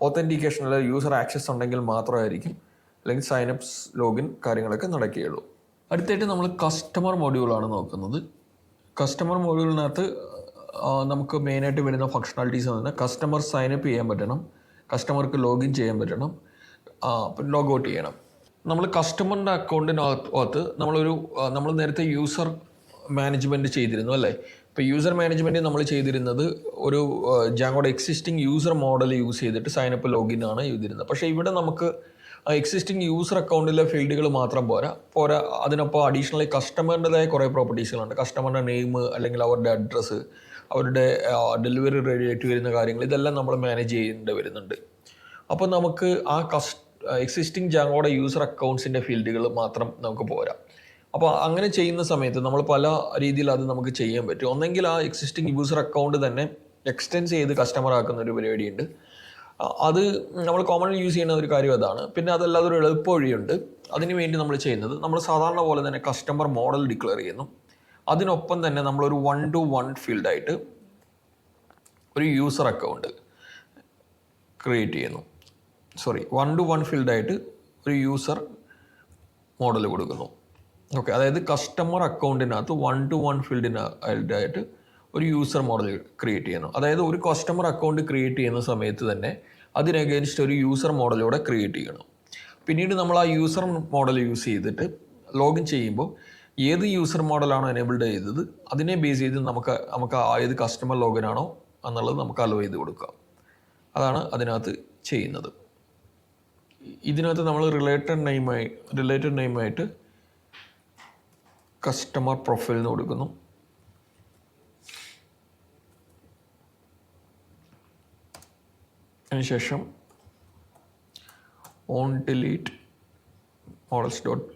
ഓത്തൻറ്റിക്കേഷൻ അല്ല യൂസർ ആക്സസ് ഉണ്ടെങ്കിൽ മാത്രമായിരിക്കും അല്ലെങ്കിൽ സൈനപ്സ് ലോഗിൻ കാര്യങ്ങളൊക്കെ നടക്കുകയുള്ളൂ. അടുത്തായിട്ട് നമ്മൾ കസ്റ്റമർ മൊഡ്യൂളാണ് നോക്കുന്നത്. കസ്റ്റമർ മൊഡ്യൂളിനകത്ത് നമുക്ക് മെയിനായിട്ട് വരുന്ന ഫങ്ഷണാലിറ്റീസ് എന്ന് പറഞ്ഞാൽ കസ്റ്റമർ സൈനപ്പ് ചെയ്യാൻ പറ്റണം, കസ്റ്റമർക്ക് ലോഗിൻ ചെയ്യാൻ പറ്റണം, ലോഗ് ഔട്ട് ചെയ്യണം. നമ്മൾ കസ്റ്റമറിൻ്റെ അക്കൗണ്ടിനകത്ത് നമ്മൾ നേരത്തെ യൂസർ മാനേജ്മെൻറ്റ് ചെയ്തിരുന്നു അല്ലേ. ഇപ്പോൾ യൂസർ മാനേജ്മെൻറ്റ് നമ്മൾ ചെയ്തിരുന്നത് ഒരു ജാങ്കോയുടെ എക്സിസ്റ്റിംഗ് യൂസർ മോഡൽ യൂസ് ചെയ്തിട്ട് സൈനപ്പ് ലോഗിൻ ആണ് ചെയ്തിരുന്നത്. പക്ഷേ ഇവിടെ നമുക്ക് എക്സിസ്റ്റിംഗ് യൂസർ അക്കൗണ്ടിലെ ഫീൽഡുകൾ മാത്രം പോരാ അതിനൊപ്പം അഡീഷണലി കസ്റ്റമറിൻ്റെതായ കുറേ പ്രോപ്പർട്ടീസുകളുണ്ട്. കസ്റ്റമറിൻ്റെ നെയിം അല്ലെങ്കിൽ അവരുടെ അഡ്രസ്സ്, അവരുടെ ഡെലിവറി റിലേറ്റ് വരുന്ന കാര്യങ്ങൾ, ഇതെല്ലാം നമ്മൾ മാനേജ് ചെയ്യേണ്ടി വരുന്നുണ്ട്. അപ്പോൾ നമുക്ക് എക്സിസ്റ്റിംഗ് ജാങ്കോയുടെ യൂസർ അക്കൗണ്ട്സിൻ്റെ ഫീൽഡുകൾ മാത്രം നമുക്ക് പോരാ. അപ്പോൾ അങ്ങനെ ചെയ്യുന്ന സമയത്ത് നമ്മൾ പല രീതിയിൽ അത് നമുക്ക് ചെയ്യാൻ പറ്റും. ഒന്നെങ്കിൽ ആ എക്സിസ്റ്റിംഗ് യൂസർ അക്കൗണ്ട് തന്നെ എക്സ്റ്റെൻസ് ചെയ്ത് കസ്റ്റമർ ആക്കുന്ന ഒരു പരിപാടിയുണ്ട്. അത് നമ്മൾ കോമൺലി യൂസ് ചെയ്യുന്ന ഒരു കാര്യം അതാണ്. പിന്നെ അതല്ലാതെ ഒരു എളുപ്പ വഴിയുണ്ട്. അതിന് വേണ്ടി നമ്മൾ ചെയ്യുന്നത് നമ്മൾ സാധാരണ പോലെ തന്നെ കസ്റ്റമർ മോഡൽ ഡിക്ലെയർ ചെയ്യുന്നു. അതിനൊപ്പം തന്നെ നമ്മളൊരു 1-to-1 ഫീൽഡായിട്ട് ഒരു യൂസർ അക്കൗണ്ട് ക്രിയേറ്റ് ചെയ്യുന്നു. 1-to-1 ഫീൽഡായിട്ട് ഒരു യൂസർ മോഡൽ കൊടുക്കുന്നു. ഓക്കെ, അതായത് കസ്റ്റമർ അക്കൗണ്ടിനകത്ത് 1-to-1 ഫീൽഡിനായിട്ട് ഒരു യൂസർ മോഡൽ ക്രിയേറ്റ് ചെയ്യുന്നു. അതായത് ഒരു കസ്റ്റമർ അക്കൗണ്ട് ക്രിയേറ്റ് ചെയ്യുന്ന സമയത്ത് തന്നെ അതിന് അഗേൻസ്റ്റ് ഒരു യൂസർ മോഡലൂടെ ക്രിയേറ്റ് ചെയ്യണം. പിന്നീട് നമ്മൾ ആ യൂസർ മോഡൽ യൂസ് ചെയ്തിട്ട് ലോഗിൻ ചെയ്യുമ്പോൾ ഏത് യൂസർ മോഡലാണോ എനേബിൾഡ് ചെയ്തത് അതിനെ ബേസ് ചെയ്ത് നമുക്ക് ഏത് കസ്റ്റമർ ലോഗിൻ ആണോ എന്നുള്ളത് നമുക്ക് അലോ ചെയ്ത് കൊടുക്കാം. അതാണ് അതിനകത്ത് ചെയ്യുന്നത്. ഇതിനകത്ത് നമ്മൾ റിലേറ്റഡ് നെയിമായിട്ട് കസ്റ്റമർ പ്രൊഫൈൽ എന്ന് കൊടുക്കുന്നു. അതിനുശേഷം on delete models dot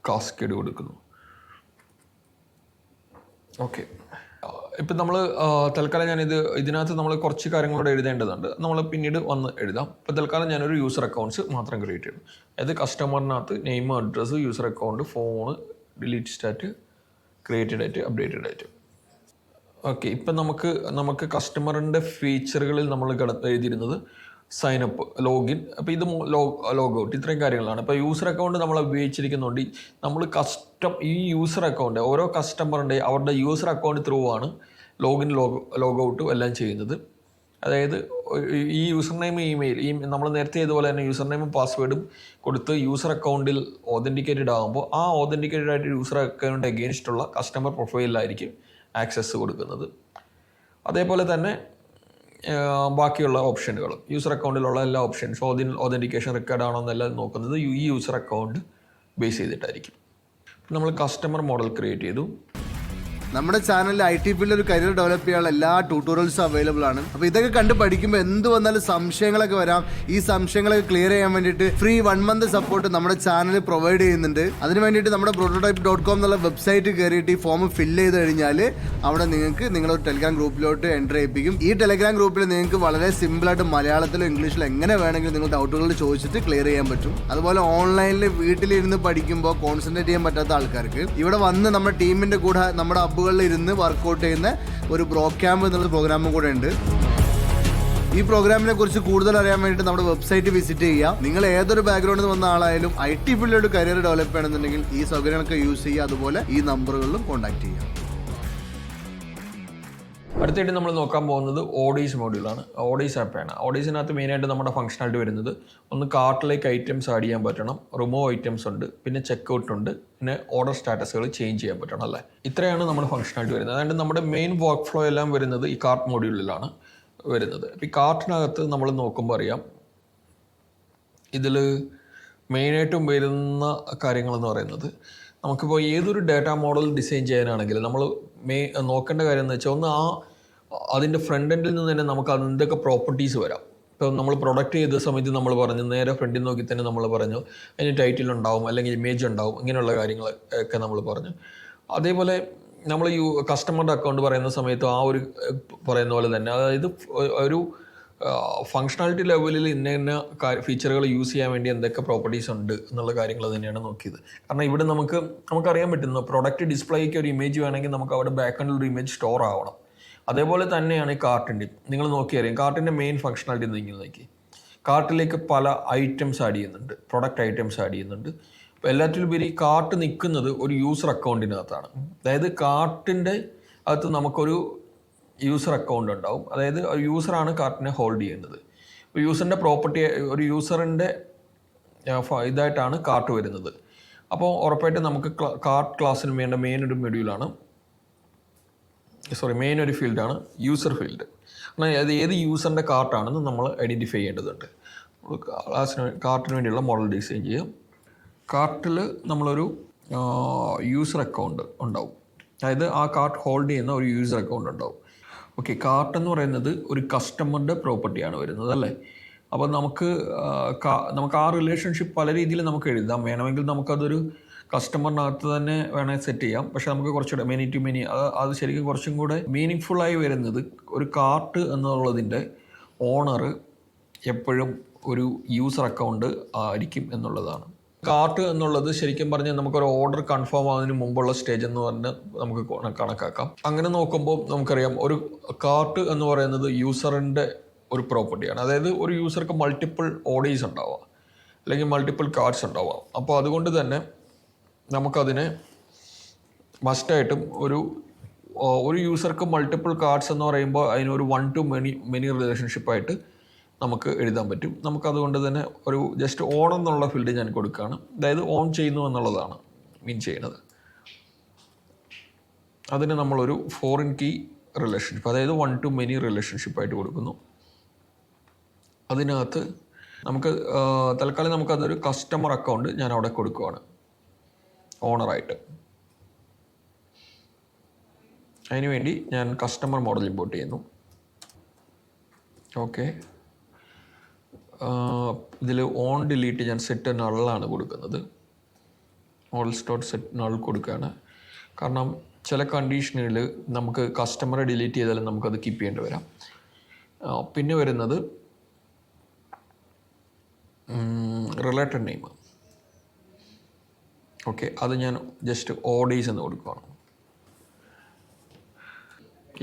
cascade കൊടുക്കുന്നു. ഓക്കെ, ഇപ്പം നമ്മൾ തൽക്കാലം ഇതിനകത്ത് നമ്മൾ കുറച്ച് കാര്യങ്ങളോട് എഴുതേണ്ടതുണ്ട്. നമ്മൾ പിന്നീട് വന്ന് എഴുതാം. ഇപ്പോൾ തൽക്കാലം ഞാനൊരു യൂസർ അക്കൗണ്ട്സ് മാത്രം ക്രിയേറ്റ് ചെയ്തു. അതായത് കസ്റ്റമറിനകത്ത് name, address, user account, phone, delete stat, created ആയിട്ട്, അപ്ഡേറ്റഡ് ആയിട്ട്. ഓക്കെ, ഇപ്പം നമുക്ക് കസ്റ്റമറിൻ്റെ ഫീച്ചറുകളിൽ നമ്മൾ എഴുതിയിരുന്നത് സൈനപ്പ്, ലോഗിൻ, അപ്പോൾ ഇത് ലോഗൗട്ട്, ഇത്രയും കാര്യങ്ങളാണ്. ഇപ്പോൾ യൂസർ അക്കൗണ്ട് നമ്മൾ ഉപയോഗിച്ചിരിക്കുന്നുണ്ട്. നമ്മൾ ഈ യൂസർ അക്കൗണ്ട് ഓരോ കസ്റ്റമറിൻ്റെ അവരുടെ യൂസർ അക്കൗണ്ട് ത്രൂ ആണ് ലോഗിൻ ലോഗൗട്ടും എല്ലാം ചെയ്യുന്നത്. അതായത് ഈ യൂസർ നെയിം, ഇമെയിൽ, നമ്മൾ നേരത്തെ ഇതുപോലെ തന്നെ യൂസർ നെയിമും പാസ്വേഡും കൊടുത്ത് യൂസർ അക്കൗണ്ടിൽ ഓതൻറ്റിക്കേറ്റഡ് ആകുമ്പോൾ ആ ഓതൻറ്റിക്കേറ്റഡ് ആയിട്ട് യൂസർ അക്കൗണ്ട് അഗെയിൻസ്റ്റുള്ള കസ്റ്റമർ പ്രൊഫൈലിലായിരിക്കും ആക്സസ് കൊടുക്കുന്നത്. അതേപോലെ തന്നെ ബാക്കിയുള്ള ഓപ്ഷനുകളും യൂസർ അക്കൗണ്ടിലുള്ള എല്ലാ ഓപ്ഷൻസും ഓതൻറ്റിക്കേഷൻ റെക്കോർഡ് ആണോ എന്നെല്ലാം നോക്കുന്നത് ഈ യൂസർ അക്കൗണ്ട് ബേസ് ചെയ്തിട്ടായിരിക്കും. നമ്മൾ കസ്റ്റമർ മോഡൽ ക്രിയേറ്റ് ചെയ്തു. നമ്മുടെ ചാനലിൽ IT ഫീൽഡിൽ ഒരു കരിയർ ഡെവലപ്പ് ചെയ്യാനുള്ള എല്ലാ ട്യൂട്ടോറിയൽസും അവൈലബിൾ ആണ്. അപ്പോൾ ഇതൊക്കെ കണ്ട് പഠിക്കുമ്പോൾ എന്ത് വന്നാലും സംശയങ്ങളൊക്കെ വരാം. ഈ സംശയങ്ങളൊക്കെ ക്ലിയർ ചെയ്യാൻ വേണ്ടിയിട്ട് ഫ്രീ 1 month സപ്പോർട്ട് നമ്മുടെ ചാനൽ പ്രൊവൈഡ് ചെയ്യുന്നുണ്ട്. അതിന് വേണ്ടിയിട്ട് നമ്മുടെ prototype.com എന്നുള്ള വെബ്സൈറ്റ് കയറിയിട്ട് ഈ ഫോം ഫില്ല് ചെയ്ത് കഴിഞ്ഞാൽ അവിടെ നിങ്ങൾക്ക് നിങ്ങളൊരു ടെലിഗ്രാം ഗ്രൂപ്പിലോട്ട് എൻ്റർ ചെയ്യിപ്പിക്കും. ഈ ടെലിഗ്രാം ഗ്രൂപ്പിൽ നിങ്ങൾക്ക് വളരെ സിമ്പിളായിട്ട് മലയാളത്തിലോ ഇംഗ്ലീഷിലോ എങ്ങനെ വേണമെങ്കിലും നിങ്ങൾ ഡൗട്ടുകൾ ചോദിച്ചിട്ട് ക്ലിയർ ചെയ്യാൻ പറ്റും. അതുപോലെ ഓൺലൈനിൽ വീട്ടിലിരുന്ന് പഠിക്കുമ്പോൾ കോൺസെൻട്രേറ്റ് ചെയ്യാൻ പറ്റാത്ത ആൾക്കാർക്ക് ഇവിടെ വന്ന് നമ്മുടെ ടീമിൻ്റെ കൂടെ നമ്മുടെ ഇരുന്ന് വർക്കൗട്ട് ചെയ്യുന്ന ഒരു ബ്രോ ക്യാമ്പ് എന്നുള്ള പ്രോഗ്രാമും കൂടെ ഉണ്ട്. ഈ പ്രോഗ്രാമിനെ കുറിച്ച് കൂടുതൽ അറിയാൻ വേണ്ടിയിട്ട് നമ്മുടെ വെബ്സൈറ്റ് വിസിറ്റ് ചെയ്യുക. നിങ്ങൾ ഏതൊരു ബാക്ക്ഗ്രൗണ്ടിൽ നിന്ന് വന്ന ആളായാലും IT ഫീൽഡിലോട്ട് കരിയർ ഡെവലപ്പ് ചെയ്യണമെന്നുണ്ടെങ്കിൽ ഈ സൗകര്യങ്ങളൊക്കെ യൂസ് ചെയ്യുക. അതുപോലെ ഈ നമ്പറുകളിലും കോൺടാക്ട് ചെയ്യുക. അടുത്തായിട്ട് നമ്മൾ നോക്കാൻ പോകുന്നത് ഓഡീസ് മോഡ്യൂളാണ്. ഓഡീസ് ആപ്പാണ്. ഓഡീസിനകത്ത് മെയിനായിട്ട് നമ്മുടെ ഫംഗ്ഷനാലിറ്റി വരുന്നത് ഒന്ന് കാർട്ടിലേക്ക് ഐറ്റംസ് ആഡ് ചെയ്യാൻ പറ്റണം, റിമൂവ് ഐറ്റംസ് ഉണ്ട്, പിന്നെ ചെക്ക്ഔട്ട് ഉണ്ട്, പിന്നെ ഓർഡർ സ്റ്റാറ്റസുകൾ ചേഞ്ച് ചെയ്യാൻ പറ്റണം അല്ലേ. ഇത്രയാണ് നമ്മുടെ ഫംഗ്ഷനാലിറ്റി വരുന്നത്. അതായത് നമ്മുടെ മെയിൻ വർക്ക് ഫ്ലോ എല്ലാം വരുന്നത് ഈ കാർട്ട് മോഡ്യൂളിലാണ് വരുന്നത്. അപ്പോൾ ഈ കാർട്ടിനകത്ത് നമ്മൾ നോക്കുമ്പോൾ അറിയാം ഇതിൽ മെയിനായിട്ടും വരുന്ന കാര്യങ്ങളെന്ന് പറയുന്നത് നമുക്കിപ്പോൾ ഏതൊരു ഡാറ്റ മോഡൽ ഡിസൈൻ ചെയ്യാനാണെങ്കിൽ നമ്മൾ നോക്കേണ്ട കാര്യം എന്ന് വെച്ചാൽ ഒന്ന് അതിൻ്റെ ഫ്രണ്ട് എൻഡിൽ നിന്ന് തന്നെ നമുക്ക് എന്തൊക്കെ പ്രോപ്പർട്ടീസ് വരാം. ഇപ്പോൾ നമ്മൾ പ്രൊഡക്റ്റ് ചെയ്ത സമയത്ത് നമ്മൾ പറഞ്ഞു നേരെ ഫ്രണ്ടിൽ നോക്കി തന്നെ നമ്മൾ പറഞ്ഞു അതിന് ടൈറ്റിൽ ഉണ്ടാവും, അല്ലെങ്കിൽ ഇമേജ് ഉണ്ടാവും, ഇങ്ങനെയുള്ള കാര്യങ്ങൾ ഒക്കെ നമ്മൾ പറഞ്ഞു. അതേപോലെ നമ്മൾ കസ്റ്റമറുടെ അക്കൗണ്ട് പറയുന്ന സമയത്ത് ആ ഒരു പറയുന്ന പോലെ തന്നെ അതായത് ഒരു ഫങ്ഷണാലിറ്റി ലെവലിൽ ഇന്ന ഫീച്ചറുകൾ യൂസ് ചെയ്യാൻ വേണ്ടി എന്തൊക്കെ പ്രോപ്പർട്ടീസ് ഉണ്ട് എന്നുള്ള കാര്യങ്ങൾ തന്നെയാണ് നോക്കിയത്. കാരണം ഇവിടെ നമുക്കറിയാൻ പറ്റുന്നു പ്രൊഡക്റ്റ് ഡിസ്പ്ലേക്ക് ഒരു ഇമേജ് വേണമെങ്കിൽ നമുക്ക് അവിടെ ബാക്ക് ഒരു ഇമേജ് സ്റ്റോർ ആവണം. അതേപോലെ തന്നെയാണ് ഈ കാർട്ടിൻ്റെ. നിങ്ങൾ നോക്കിയറിയാം കാർട്ടിൻ്റെ മെയിൻ ഫങ്ഷണാലിറ്റി നിങ്ങൾ നോക്കി, കാർട്ടിലേക്ക് പല ഐറ്റംസ് ആഡ് ചെയ്യുന്നുണ്ട്, പ്രൊഡക്റ്റ് ഐറ്റംസ് ആഡ് ചെയ്യുന്നുണ്ട്. അപ്പോൾ എല്ലാറ്റിലും ഉപരി കാർട്ട് നിൽക്കുന്നത് ഒരു യൂസർ അക്കൗണ്ടിനകത്താണ്. അതായത് കാർട്ടിൻ്റെ അകത്ത് നമുക്കൊരു യൂസർ അക്കൗണ്ട് ഉണ്ടാവും. അതായത് യൂസറാണ് കാർട്ടിനെ ഹോൾഡ് ചെയ്യേണ്ടത്. അപ്പോൾ യൂസറിൻ്റെ പ്രോപ്പർട്ടി ഒരു യൂസറിൻ്റെ ഇതായിട്ടാണ് കാർട്ട് വരുന്നത്. അപ്പോൾ ഉറപ്പായിട്ട് നമുക്ക് കാർട്ട് ക്ലാസ്സിന് വേണ്ട മെയിൻ ഒരു ഫീൽഡാണ് യൂസർ ഫീൽഡ്. എന്നാൽ അത് ഏത് യൂസറിൻ്റെ കാർട്ടാണെന്ന് നമ്മൾ ഐഡൻറ്റിഫൈ ചെയ്യേണ്ടതുണ്ട്. കാർട്ടിന് വേണ്ടിയുള്ള മോഡൽ ഡിസൈൻ ചെയ്യാം. കാർട്ടിൽ നമ്മളൊരു യൂസർ അക്കൗണ്ട് ഉണ്ടാവും. അതായത് ആ കാർട്ട് ഹോൾഡ് ചെയ്യുന്ന ഒരു യൂസർ അക്കൗണ്ട് ഉണ്ടാവും. ഓക്കെ, കാർട്ട് എന്ന് പറയുന്നത് ഒരു കസ്റ്റമറുടെ പ്രോപ്പർട്ടിയാണ് വരുന്നത് അല്ലേ. അപ്പോൾ നമുക്ക് ആ റിലേഷൻഷിപ്പ് പല രീതിയിൽ നമുക്ക് എഴുതാം. വേണമെങ്കിൽ നമുക്കതൊരു കസ്റ്റമറിനകത്ത് തന്നെ വേണമെങ്കിൽ സെറ്റ് ചെയ്യാം. പക്ഷേ നമുക്ക് കുറച്ചുകൂടെ മെനി ടു മെനി അത് ശരിക്കും കുറച്ചും കൂടെ മീനിങ് ഫുള്ളായി വരുന്നത് ഒരു കാർട്ട് എന്നുള്ളതിൻ്റെ ഓണർ എപ്പോഴും ഒരു യൂസർ അക്കൗണ്ട് ആയിരിക്കും എന്നുള്ളതാണ്. കാർട്ട് എന്നുള്ളത് ശരിക്കും പറഞ്ഞാൽ നമുക്കൊരു ഓർഡർ കൺഫേം ആവുന്നതിന് മുമ്പുള്ള സ്റ്റേജ് എന്ന് പറഞ്ഞ് നമുക്ക് കണക്കാക്കാം. അങ്ങനെ നോക്കുമ്പോൾ നമുക്കറിയാം ഒരു കാർട്ട് എന്ന് പറയുന്നത് യൂസറിൻ്റെ ഒരു പ്രോപ്പർട്ടിയാണ്. അതായത് ഒരു യൂസർക്ക് മൾട്ടിപ്പിൾ ഓർഡേഴ്സ് ഉണ്ടാവാം, അല്ലെങ്കിൽ മൾട്ടിപ്പിൾ കാർഡ്സ് ഉണ്ടാവാം. അപ്പോൾ അതുകൊണ്ട് തന്നെ നമുക്കതിനെ മസ്റ്റായിട്ടും ഒരു യൂസർക്ക് മൾട്ടിപ്പിൾ കാർഡ്സ് എന്ന് പറയുമ്പോൾ അതിനൊരു 1 to many റിലേഷൻഷിപ്പായിട്ട് നമുക്ക് എഴുതാൻ പറ്റും. നമുക്കതുകൊണ്ട് തന്നെ ഒരു ജസ്റ്റ് ഓൺ എന്നുള്ള ഫീൽഡ് ഞാൻ കൊടുക്കുകയാണ്. അതായത് ഓൺ ചെയ്യുന്നു എന്നുള്ളതാണ് മീൻ ചെയ്യുന്നത്. അതിന് നമ്മളൊരു ഫോറിൻ കീ റിലേഷൻഷിപ്പ്, അതായത് 1 to many റിലേഷൻഷിപ്പായിട്ട് കൊടുക്കുന്നു. അതിനകത്ത് നമുക്ക് തൽക്കാലം നമുക്കതൊരു കസ്റ്റമർ അക്കൗണ്ട് ഞാൻ അവിടെ കൊടുക്കുകയാണ് ഓണറായിട്ട്. അതിനുവേണ്ടി ഞാൻ കസ്റ്റമർ മോഡൽ ഇമ്പോർട്ട് ചെയ്യുന്നു. ഓക്കെ, ഇതിൽ ഓൺ ഡിലീറ്റ് ഞാൻ സെറ്റ് നള്ളാണ് കൊടുക്കുന്നത്. മോഡൽസ് ഡോട്ട് സെറ്റ് നൾ കൊടുക്കുകയാണ്. കാരണം ചില കണ്ടീഷനുകളിൽ നമുക്ക് കസ്റ്റമറെ ഡിലീറ്റ് ചെയ്താലും നമുക്കത് കീപ്പ് ചെയ്യേണ്ടി വരാം. പിന്നെ വരുന്നത് റിലേറ്റഡ് നെയിം. ഓക്കെ, അത് ഞാൻ ജസ്റ്റ് ഓഡേയ്സ് എന്ന് കൊടുക്കുകയാണ്.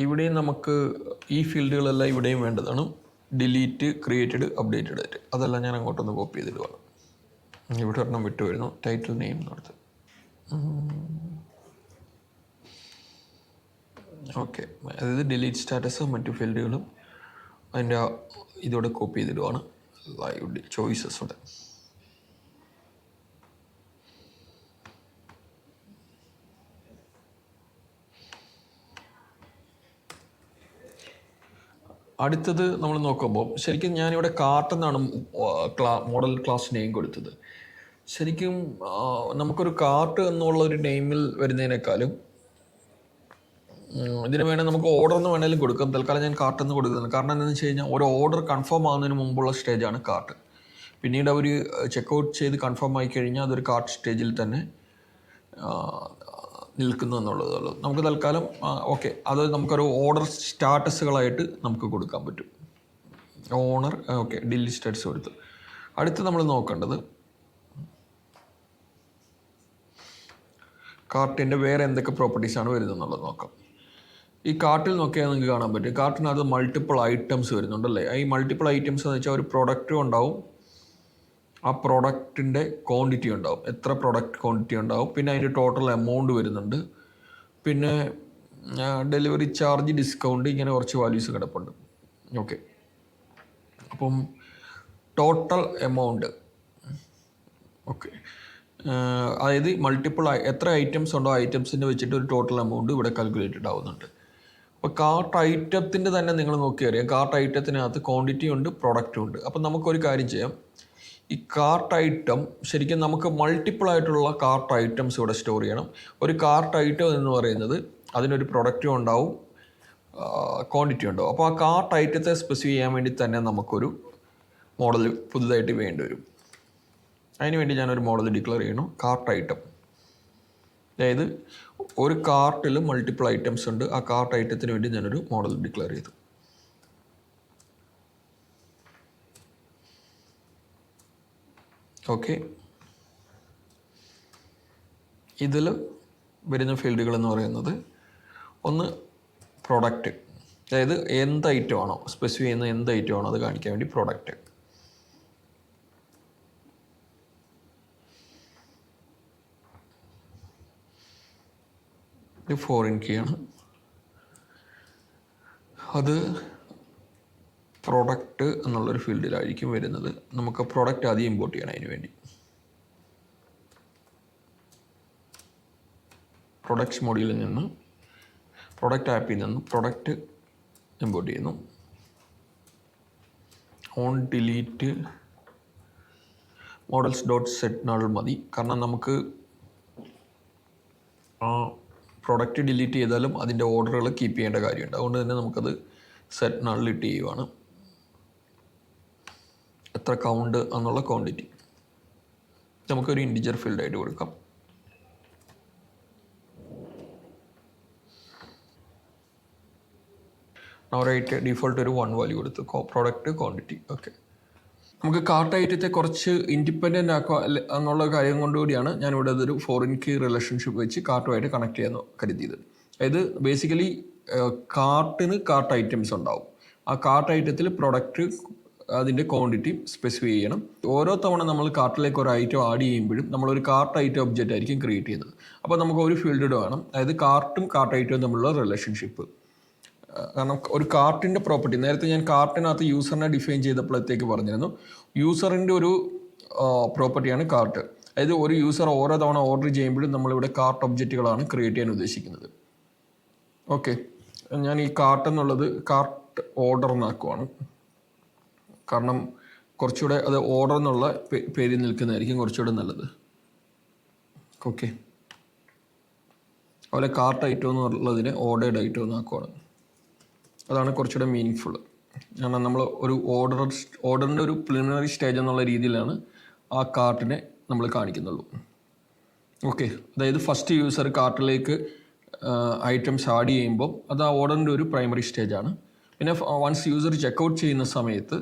ഇവിടെയും നമുക്ക് ഈ ഫീൽഡുകളെല്ലാം ഇവിടെയും വേണ്ടതാണ്. ഡിലീറ്റ്, ക്രിയേറ്റഡ്, അപ്ഡേറ്റഡ് ആയിട്ട് അതെല്ലാം ഞാൻ അങ്ങോട്ടൊന്ന് കോപ്പി ചെയ്തിടുവാണ്. ഇവിടെ ഒരെണ്ണം വിട്ടു വരുന്നു, ടൈറ്റിൽ നെയിം നടത്ത്. ഓക്കെ, അതായത് ഡിലീറ്റ് സ്റ്റാറ്റസ് മറ്റു ഫീൽഡുകളും അതിൻ്റെ ഇതോടെ കോപ്പി ചെയ്തിടുവാണ്. ലൈവ് ചോയ്സസോടെ. അടുത്തത് നമ്മൾ നോക്കുമ്പോൾ ശരിക്കും ഞാനിവിടെ കാർട്ട് എന്നാണ് മോഡൽ ക്ലാസ് നെയിം കൊടുത്തത്. ശരിക്കും നമുക്കൊരു കാർട്ട് എന്നുള്ള ഒരു നെയിമിൽ വരുന്നതിനേക്കാളും ഇതിന് വേണമെങ്കിൽ നമുക്ക് ഓർഡർ എന്ന് വേണമെങ്കിലും കൊടുക്കാം. തൽക്കാലം ഞാൻ കാർട്ട് എന്ന് കൊടുക്കുന്നത് കാരണം എന്താണെന്ന് വെച്ച് കഴിഞ്ഞാൽ ഒരു ഓർഡർ കൺഫേം ആകുന്നതിന് മുമ്പുള്ള സ്റ്റേജാണ് കാർട്ട്. പിന്നീട് അവർ ചെക്കൗട്ട് ചെയ്ത് കൺഫേം ആയി കഴിഞ്ഞാൽ അതൊരു കാർട്ട് സ്റ്റേജിൽ തന്നെ നിൽക്കുന്നു എന്നുള്ളതുള്ളൂ. നമുക്ക് തൽക്കാലം ഓക്കെ, അത് നമുക്കൊരു ഓർഡർ സ്റ്റാറ്റസുകളായിട്ട് നമുക്ക് കൊടുക്കാൻ പറ്റും. ഓണർ ഓക്കെ, ഡിലീറ്റ് സ്റ്റാറ്റസ് കൊടുത്തു. അടുത്ത് നമ്മൾ നോക്കേണ്ടത് കാർട്ടിൻ്റെ വേറെ എന്തൊക്കെ പ്രോപ്പർട്ടീസാണ് വരുന്നത് എന്നുള്ളത് നോക്കാം. ഈ കാർട്ടിൽ നോക്കിയാൽ നിങ്ങൾക്ക് കാണാൻ പറ്റും, കാർട്ടിനകത്ത് മൾട്ടിപ്പിൾ ഐറ്റംസ് വരുന്നുണ്ടല്ലേ. ഈ മൾട്ടിപ്പിൾ ഐറ്റംസ് എന്ന് വെച്ചാൽ ഒരു പ്രൊഡക്റ്റും ഉണ്ടാവും, ആ പ്രോഡക്റ്റിൻ്റെ ക്വാണ്ടിറ്റി ഉണ്ടാവും, എത്ര പ്രോഡക്റ്റ് ക്വാണ്ടിറ്റി ഉണ്ടാവും, പിന്നെ അതിൻ്റെ ടോട്ടൽ എമൗണ്ട് വരുന്നുണ്ട്, പിന്നെ ഡെലിവറി ചാർജ്, ഡിസ്കൗണ്ട്, ഇങ്ങനെ കുറച്ച് വാല്യൂസ് കിടപ്പുണ്ട്. ഓക്കെ, അപ്പം ടോട്ടൽ എമൗണ്ട് ഓക്കെ, അതായത് മൾട്ടിപ്പിൾ എത്ര ഐറ്റംസ് ഉണ്ടോ ആ ഐറ്റംസിൻ്റെ വെച്ചിട്ട് ഒരു ടോട്ടൽ എമൗണ്ട് ഇവിടെ കാൽക്കുലേറ്റഡ് ആവുന്നുണ്ട്. അപ്പോൾ കാർട്ട് ഐറ്റത്തിൻ്റെ തന്നെ നിങ്ങൾ നോക്കിയറിയാം, കാർട്ട് ഐറ്റത്തിനകത്ത് ക്വാണ്ടിറ്റി ഉണ്ട്, പ്രൊഡക്റ്റും ഉണ്ട്. അപ്പം നമുക്കൊരു കാര്യം ചെയ്യാം, ഈ കാർട്ട് ഐറ്റം ശരിക്കും നമുക്ക് മൾട്ടിപ്പിൾ ആയിട്ടുള്ള കാർട്ട് ഐറ്റംസ് ഇവിടെ സ്റ്റോർ ചെയ്യണം. ഒരു കാർട്ട് ഐറ്റം എന്ന് പറയുന്നത് അതിനൊരു പ്രൊഡക്റ്റും ഉണ്ടാവും, ക്വാണ്ടിറ്റി ഉണ്ടാവും. അപ്പോൾ ആ കാർട്ട് ഐറ്റത്തെ സ്പെസിഫൈ ചെയ്യാൻ വേണ്ടി തന്നെ നമുക്കൊരു മോഡൽ പുതുതായിട്ട് വേണ്ടി വരും. അതിനുവേണ്ടി ഞാനൊരു മോഡൽ ഡിക്ലെയർ ചെയ്യണം, കാർട്ട് ഐറ്റം. അതായത് ഒരു കാർട്ടിൽ മൾട്ടിപ്പിൾ ഐറ്റംസ് ഉണ്ട്, ആ കാർട്ട് ഐറ്റത്തിന് വേണ്ടി ഞാനൊരു മോഡൽ ഡിക്ലെയർ ചെയ്തു. ഓക്കെ, ഇതിൽ വരുന്ന ഫീൽഡുകൾ എന്ന് പറയുന്നത് ഒന്ന് പ്രൊഡക്റ്റ്, അതായത് എന്ത് ഐറ്റം ആണോ സ്പെസിഫൈ ചെയ്യുന്ന എന്ത് ഐറ്റം ആണോ അത് കാണിക്കാൻ വേണ്ടി പ്രൊഡക്റ്റ്. ഇത് ഫോറിൻ കീ ആണ്, അത് പ്രൊഡക്റ്റ് എന്നുള്ളൊരു ഫീൽഡിലായിരിക്കും വരുന്നത്. നമുക്ക് പ്രൊഡക്റ്റ് ആദ്യം ഇമ്പോർട്ട് ചെയ്യണം. അതിന് വേണ്ടി പ്രൊഡക്ട്സ് മോഡ്യൂളിൽ നിന്ന് പ്രൊഡക്റ്റ് ആപ്പിൽ നിന്ന് പ്രൊഡക്റ്റ് ഇമ്പോർട്ട് ചെയ്യുന്നു. On delete models dot set null മതി, കാരണം നമുക്ക് ആ പ്രൊഡക്റ്റ് ഡിലീറ്റ് ചെയ്താലും അതിൻ്റെ ഓർഡറുകൾ കീപ്പ് ചെയ്യേണ്ട കാര്യമുണ്ട്. അതുകൊണ്ട് തന്നെ നമുക്കത് സെറ്റ് നൾ ഇട്ട് ചെയ്യുവാണ്. എത്ര കൗണ്ട് എന്നുള്ള ക്വാണ്ടിറ്റി നമുക്കൊരു ഇൻറ്റിജർ ഫീൽഡായിട്ട് കൊടുക്കാം. റൈറ്റ് ഡീഫോൾട്ട് ഒരു 1 വാല്യൂ കൊടുത്തു. Product quantity. ഓക്കെ, നമുക്ക് കാർട്ട് ഐറ്റത്തെ കുറച്ച് ഇൻഡിപെൻഡൻ്റ് ആക്കുക എന്നുള്ള കാര്യം കൊണ്ടുകൂടിയാണ് ഞാനിവിടെ അതൊരു ഫോറിൻ കീ റിലേഷൻഷിപ്പ് വെച്ച് കാർട്ടുമായിട്ട് കണക്ട് ചെയ്യാൻ കരുതിയത്. അതായത് ബേസിക്കലി കാർട്ടിന് കാർട്ട് ഐറ്റംസ് ഉണ്ടാവും. ആ കാർട്ട് ഐറ്റത്തിൽ പ്രൊഡക്റ്റ് അതിൻ്റെ ക്വാണ്ടിറ്റി സ്പെസിഫൈ ചെയ്യണം. ഓരോ തവണ നമ്മൾ കാർട്ടിലേക്ക് ഒരു ഐറ്റം ആഡ് ചെയ്യുമ്പോഴും നമ്മളൊരു കാർട്ട് ഐറ്റം ഒബ്ജക്റ്റ് ആയിരിക്കും ക്രിയേറ്റ് ചെയ്യുന്നത്. അപ്പോൾ നമുക്ക് ഒരു ഫീൽഡ് വേണം, അതായത് കാർട്ടും കാർട്ട് ഐറ്റവും തമ്മിലുള്ള റിലേഷൻഷിപ്പ്. കാരണം ഒരു കാർട്ടിൻ്റെ പ്രോപ്പർട്ടി, നേരത്തെ ഞാൻ കാർട്ടിനകത്ത് യൂസറിനെ ഡിഫൈൻ ചെയ്തപ്പോഴത്തേക്ക് പറഞ്ഞിരുന്നു, യൂസറിൻ്റെ ഒരു പ്രോപ്പർട്ടിയാണ് കാർട്ട്. അതായത് ഒരു യൂസർ ഓരോ തവണ ഓർഡർ ചെയ്യുമ്പോഴും നമ്മളിവിടെ കാർട്ട് ഒബ്ജക്റ്റുകളാണ് ക്രിയേറ്റ് ചെയ്യാൻ ഉദ്ദേശിക്കുന്നത്. ഓക്കെ, ഞാൻ ഈ കാർട്ട് എന്നുള്ളത് കാർട്ട് ഓർഡർ എന്നാക്കുവാണ്. കാരണം കുറച്ചുകൂടെ അത് ഓർഡർ എന്നുള്ള പേരിൽ നിൽക്കുന്നതായിരിക്കും കുറച്ചുകൂടെ നല്ലത്. ഓക്കെ, അതുപോലെ കാർട്ട് ഐറ്റം എന്നുള്ളതിനെ ഓർഡേഡ് ഐറ്റം എന്നാക്കുവാണ്. അതാണ് കുറച്ചുകൂടെ മീനിങ് ഫുൾ. കാരണം നമ്മൾ ഒരു ഓർഡറിൻ്റെ ഒരു പ്രിലിമിനറി സ്റ്റേജ് എന്നുള്ള രീതിയിലാണ് ആ കാർട്ടിനെ നമ്മൾ കാണിക്കുന്നുള്ളൂ. ഓക്കെ, അതായത് ഫസ്റ്റ് യൂസർ കാർട്ടിലേക്ക് ഐറ്റംസ് ആഡ് ചെയ്യുമ്പോൾ അത് ആ ഓർഡറിൻ്റെ ഒരു പ്രൈമറി സ്റ്റേജാണ്. പിന്നെ വൺസ് യൂസർ ചെക്കൗട്ട് ചെയ്യുന്ന സമയത്ത്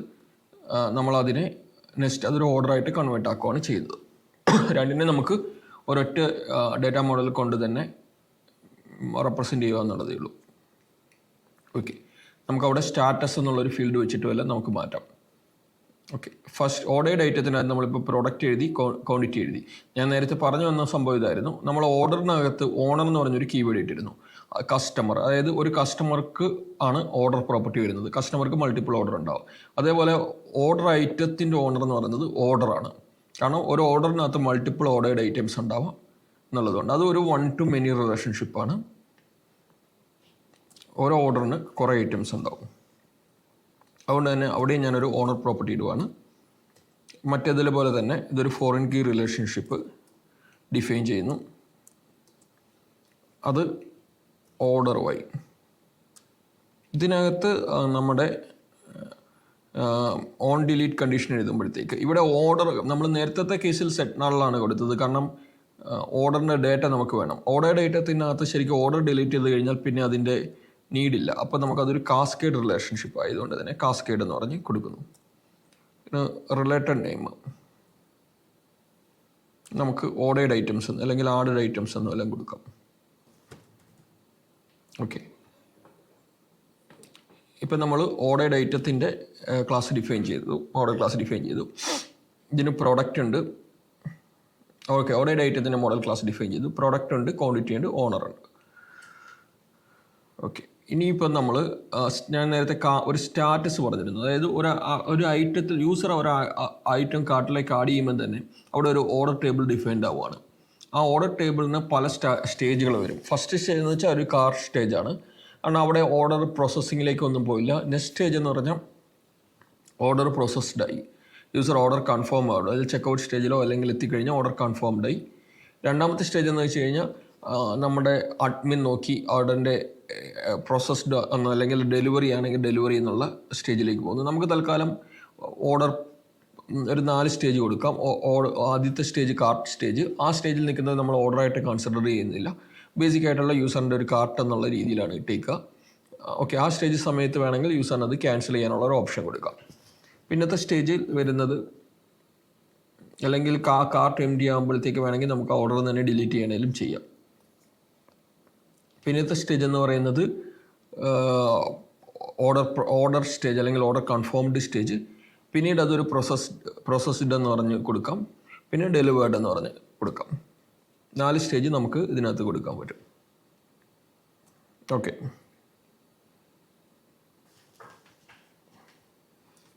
നമ്മളതിനെ നെക്സ്റ്റ് അതൊരു ഓർഡറായിട്ട് കൺവേർട്ട് ആക്കുകയാണ് ചെയ്യുന്നത്. രണ്ടിനെ നമുക്ക് ഒരൊറ്റ ഡേറ്റ മോഡൽ കൊണ്ട് തന്നെ റെപ്രസെൻറ്റ് ചെയ്യുക എന്നുള്ളതേ ഉള്ളൂ. ഓക്കെ, നമുക്കവിടെ സ്റ്റാറ്റസ് എന്നുള്ളൊരു ഫീൽഡ് വെച്ചിട്ട് വല്ല നമുക്ക് മാറ്റാം. ഓക്കെ, ഫസ്റ്റ് ഓർഡേഡ് ഐറ്റത്തിനകത്ത് നമ്മളിപ്പോൾ പ്രോഡക്റ്റ് എഴുതി, ക്വാണ്ടിറ്റി എഴുതി. ഞാൻ നേരത്തെ പറഞ്ഞു വന്ന സംഭവം ഇതായിരുന്നു, നമ്മൾ ഓർഡറിനകത്ത് ഓണർ എന്ന് പറഞ്ഞൊരു കീവേഡ് ഇട്ടിരുന്നു. കസ്റ്റമർ, അതായത് ഒരു കസ്റ്റമർക്ക് ആണ് ഓർഡർ പ്രോപ്പർട്ടി വരുന്നത്. കസ്റ്റമർക്ക് മൾട്ടിപ്പിൾ ഓർഡർ ഉണ്ടാവും. അതേപോലെ ഓർഡർ ഐറ്റത്തിൻ്റെ ഓണർ എന്ന് പറയുന്നത് ഓർഡറാണ്. കാരണം ഒരു ഓർഡറിനകത്ത് മൾട്ടിപ്പിൾ ഓർഡേഡ് ഐറ്റംസ് ഉണ്ടാവാം എന്നുള്ളതുകൊണ്ട് അത് ഒരു 1-to-many റിലേഷൻഷിപ്പാണ്. ഓരോ ഓർഡറിന് കുറേ ഐറ്റംസ് ഉണ്ടാവും. അതുകൊണ്ട് തന്നെ അവിടെയും ഞാനൊരു ഓണർ പ്രോപ്പർട്ടി ഇടുവാണ്. മറ്റേതുപോലെ തന്നെ ഇതൊരു ഫോറിൻ കീ റിലേഷൻഷിപ്പ് ഡിഫൈൻ ചെയ്യുന്നു. അത് ഓർഡർ വൈ. ഇതിനകത്ത് നമ്മുടെ ഓൺ ഡിലീറ്റ് കണ്ടീഷൻ എഴുതുമ്പോഴത്തേക്ക് ഇവിടെ ഓർഡർ നമ്മൾ നേരത്തെ കേസിൽ സെറ്റ് നാളിലാണ് കൊടുത്തത്. കാരണം ഓർഡറിൻ്റെ ഡേറ്റ നമുക്ക് വേണം. ഓർഡർ ഡേറ്റത്തിനകത്ത് ശരിക്കും ഓർഡർ ഡിലീറ്റ് ചെയ്ത് കഴിഞ്ഞാൽ പിന്നെ അതിൻ്റെ നീഡില്ല. അപ്പോൾ നമുക്കതൊരു കാസ്കേഡ് റിലേഷൻഷിപ്പ് ആയതുകൊണ്ട് തന്നെ കാസ്കേഡ് എന്ന് പറഞ്ഞ് കൊടുക്കുന്നു. പിന്നെ റിലേറ്റഡ് നെയിം നമുക്ക് ഓർഡേഡ് ഐറ്റംസ് അല്ലെങ്കിൽ ആഡഡ് ഐറ്റംസ് എന്നും എല്ലാം കൊടുക്കാം. ഓക്കെ, ഇപ്പം നമ്മൾ ഓർഡേഡ് ഐറ്റത്തിൻ്റെ ക്ലാസ് ഡിഫൈൻ ചെയ്തു, ഓർഡർ ക്ലാസ് ഡിഫൈൻ ചെയ്തു. ഇതിന് പ്രോഡക്റ്റ് ഉണ്ട്. ഓക്കെ, ഓർഡേഡ് ഐറ്റത്തിൻ്റെ മോഡൽ ക്ലാസ് ഡിഫൈൻ ചെയ്തു. പ്രോഡക്റ്റ് ഉണ്ട്, ക്വാണ്ടിറ്റി ഉണ്ട്, ഓണർ ഉണ്ട്. ഓക്കെ, ഇനിയിപ്പം നമ്മൾ ഞാൻ നേരത്തെ ഒരു സ്റ്റാറ്റസ് പറഞ്ഞിരുന്നു. അതായത് ഒരു ഐറ്റത്തിൽ യൂസർ ഒരു ഐറ്റം കാർട്ടിലേക്ക് ആഡ് ചെയ്യുമ്പോൾ തന്നെ അവിടെ ഒരു ഓർഡർ ടേബിൾ ഡിഫൈൻഡ് ആവുകയാണ്. ആ ഓർഡർ ടേബിളിന് പല സ്റ്റേജുകൾ വരും. ഫസ്റ്റ് സ്റ്റേജ് എന്ന് വെച്ചാൽ ഒരു കാർ സ്റ്റേജാണ്. കാരണം അവിടെ ഓർഡർ പ്രോസസ്സിങ്ങിലേക്കൊന്നും പോയില്ല. നെക്സ്റ്റ് സ്റ്റേജ് എന്ന് പറഞ്ഞാൽ ഓർഡർ പ്രോസസ്ഡായി, യൂസർ ഓർഡർ കൺഫേം ആവുന്നു. അതിൽ ചെക്കൗട്ട് സ്റ്റേജിലോ അല്ലെങ്കിൽ എത്തിക്കഴിഞ്ഞാൽ ഓർഡർ കൺഫേംഡായി. രണ്ടാമത്തെ സ്റ്റേജ് എന്ന് വെച്ച് കഴിഞ്ഞാൽ നമ്മുടെ അഡ്മിൻ നോക്കി ഓർഡറിൻ്റെ പ്രോസസ്ഡ് എന്നോ അല്ലെങ്കിൽ ഡെലിവറി ആണെങ്കിൽ ഡെലിവറി എന്നുള്ള സ്റ്റേജിലേക്ക് പോകുന്നു. നമുക്ക് തൽക്കാലം ഓർഡർ ഒരു 4 സ്റ്റേജ് കൊടുക്കാം. ആദ്യത്തെ സ്റ്റേജ് കാർട്ട് സ്റ്റേജ്. ആ സ്റ്റേജിൽ നിൽക്കുന്നത് നമ്മൾ ഓർഡറായിട്ട് കൺസിഡർ ചെയ്യുന്നില്ല. ബേസിക് ആയിട്ടുള്ള യൂസറിൻ്റെ ഒരു കാർട്ട് എന്നുള്ള രീതിയിലാണ് ഇട്ടേക്കുക. ഓക്കെ, ആ സ്റ്റേജ് സമയത്ത് വേണമെങ്കിൽ യൂസറിന് അത് ക്യാൻസൽ ചെയ്യാനുള്ള ഒരു ഓപ്ഷൻ കൊടുക്കാം. പിന്നത്തെ സ്റ്റേജിൽ വരുന്നത് അല്ലെങ്കിൽ കാർട്ട് എം ഡി ആകുമ്പോഴത്തേക്ക് വേണമെങ്കിൽ നമുക്ക് ഓർഡർ തന്നെ ഡിലീറ്റ് ചെയ്യണമെങ്കിലും ചെയ്യാം. പിന്നത്തെ സ്റ്റേജ് എന്ന് പറയുന്നത് ഓർഡർ സ്റ്റേജ് അല്ലെങ്കിൽ ഓർഡർ കൺഫേംഡ് സ്റ്റേജ്. പിന്നീട് അതൊരു പ്രോസസ്ഡ് എന്ന് പറഞ്ഞ് കൊടുക്കാം. പിന്നെ ഡെലിവേർഡ് എന്ന് പറഞ്ഞ് കൊടുക്കാം. 4 സ്റ്റേജ് നമുക്ക് ഇതിനകത്ത് കൊടുക്കാൻ പറ്റും. ഓക്കെ,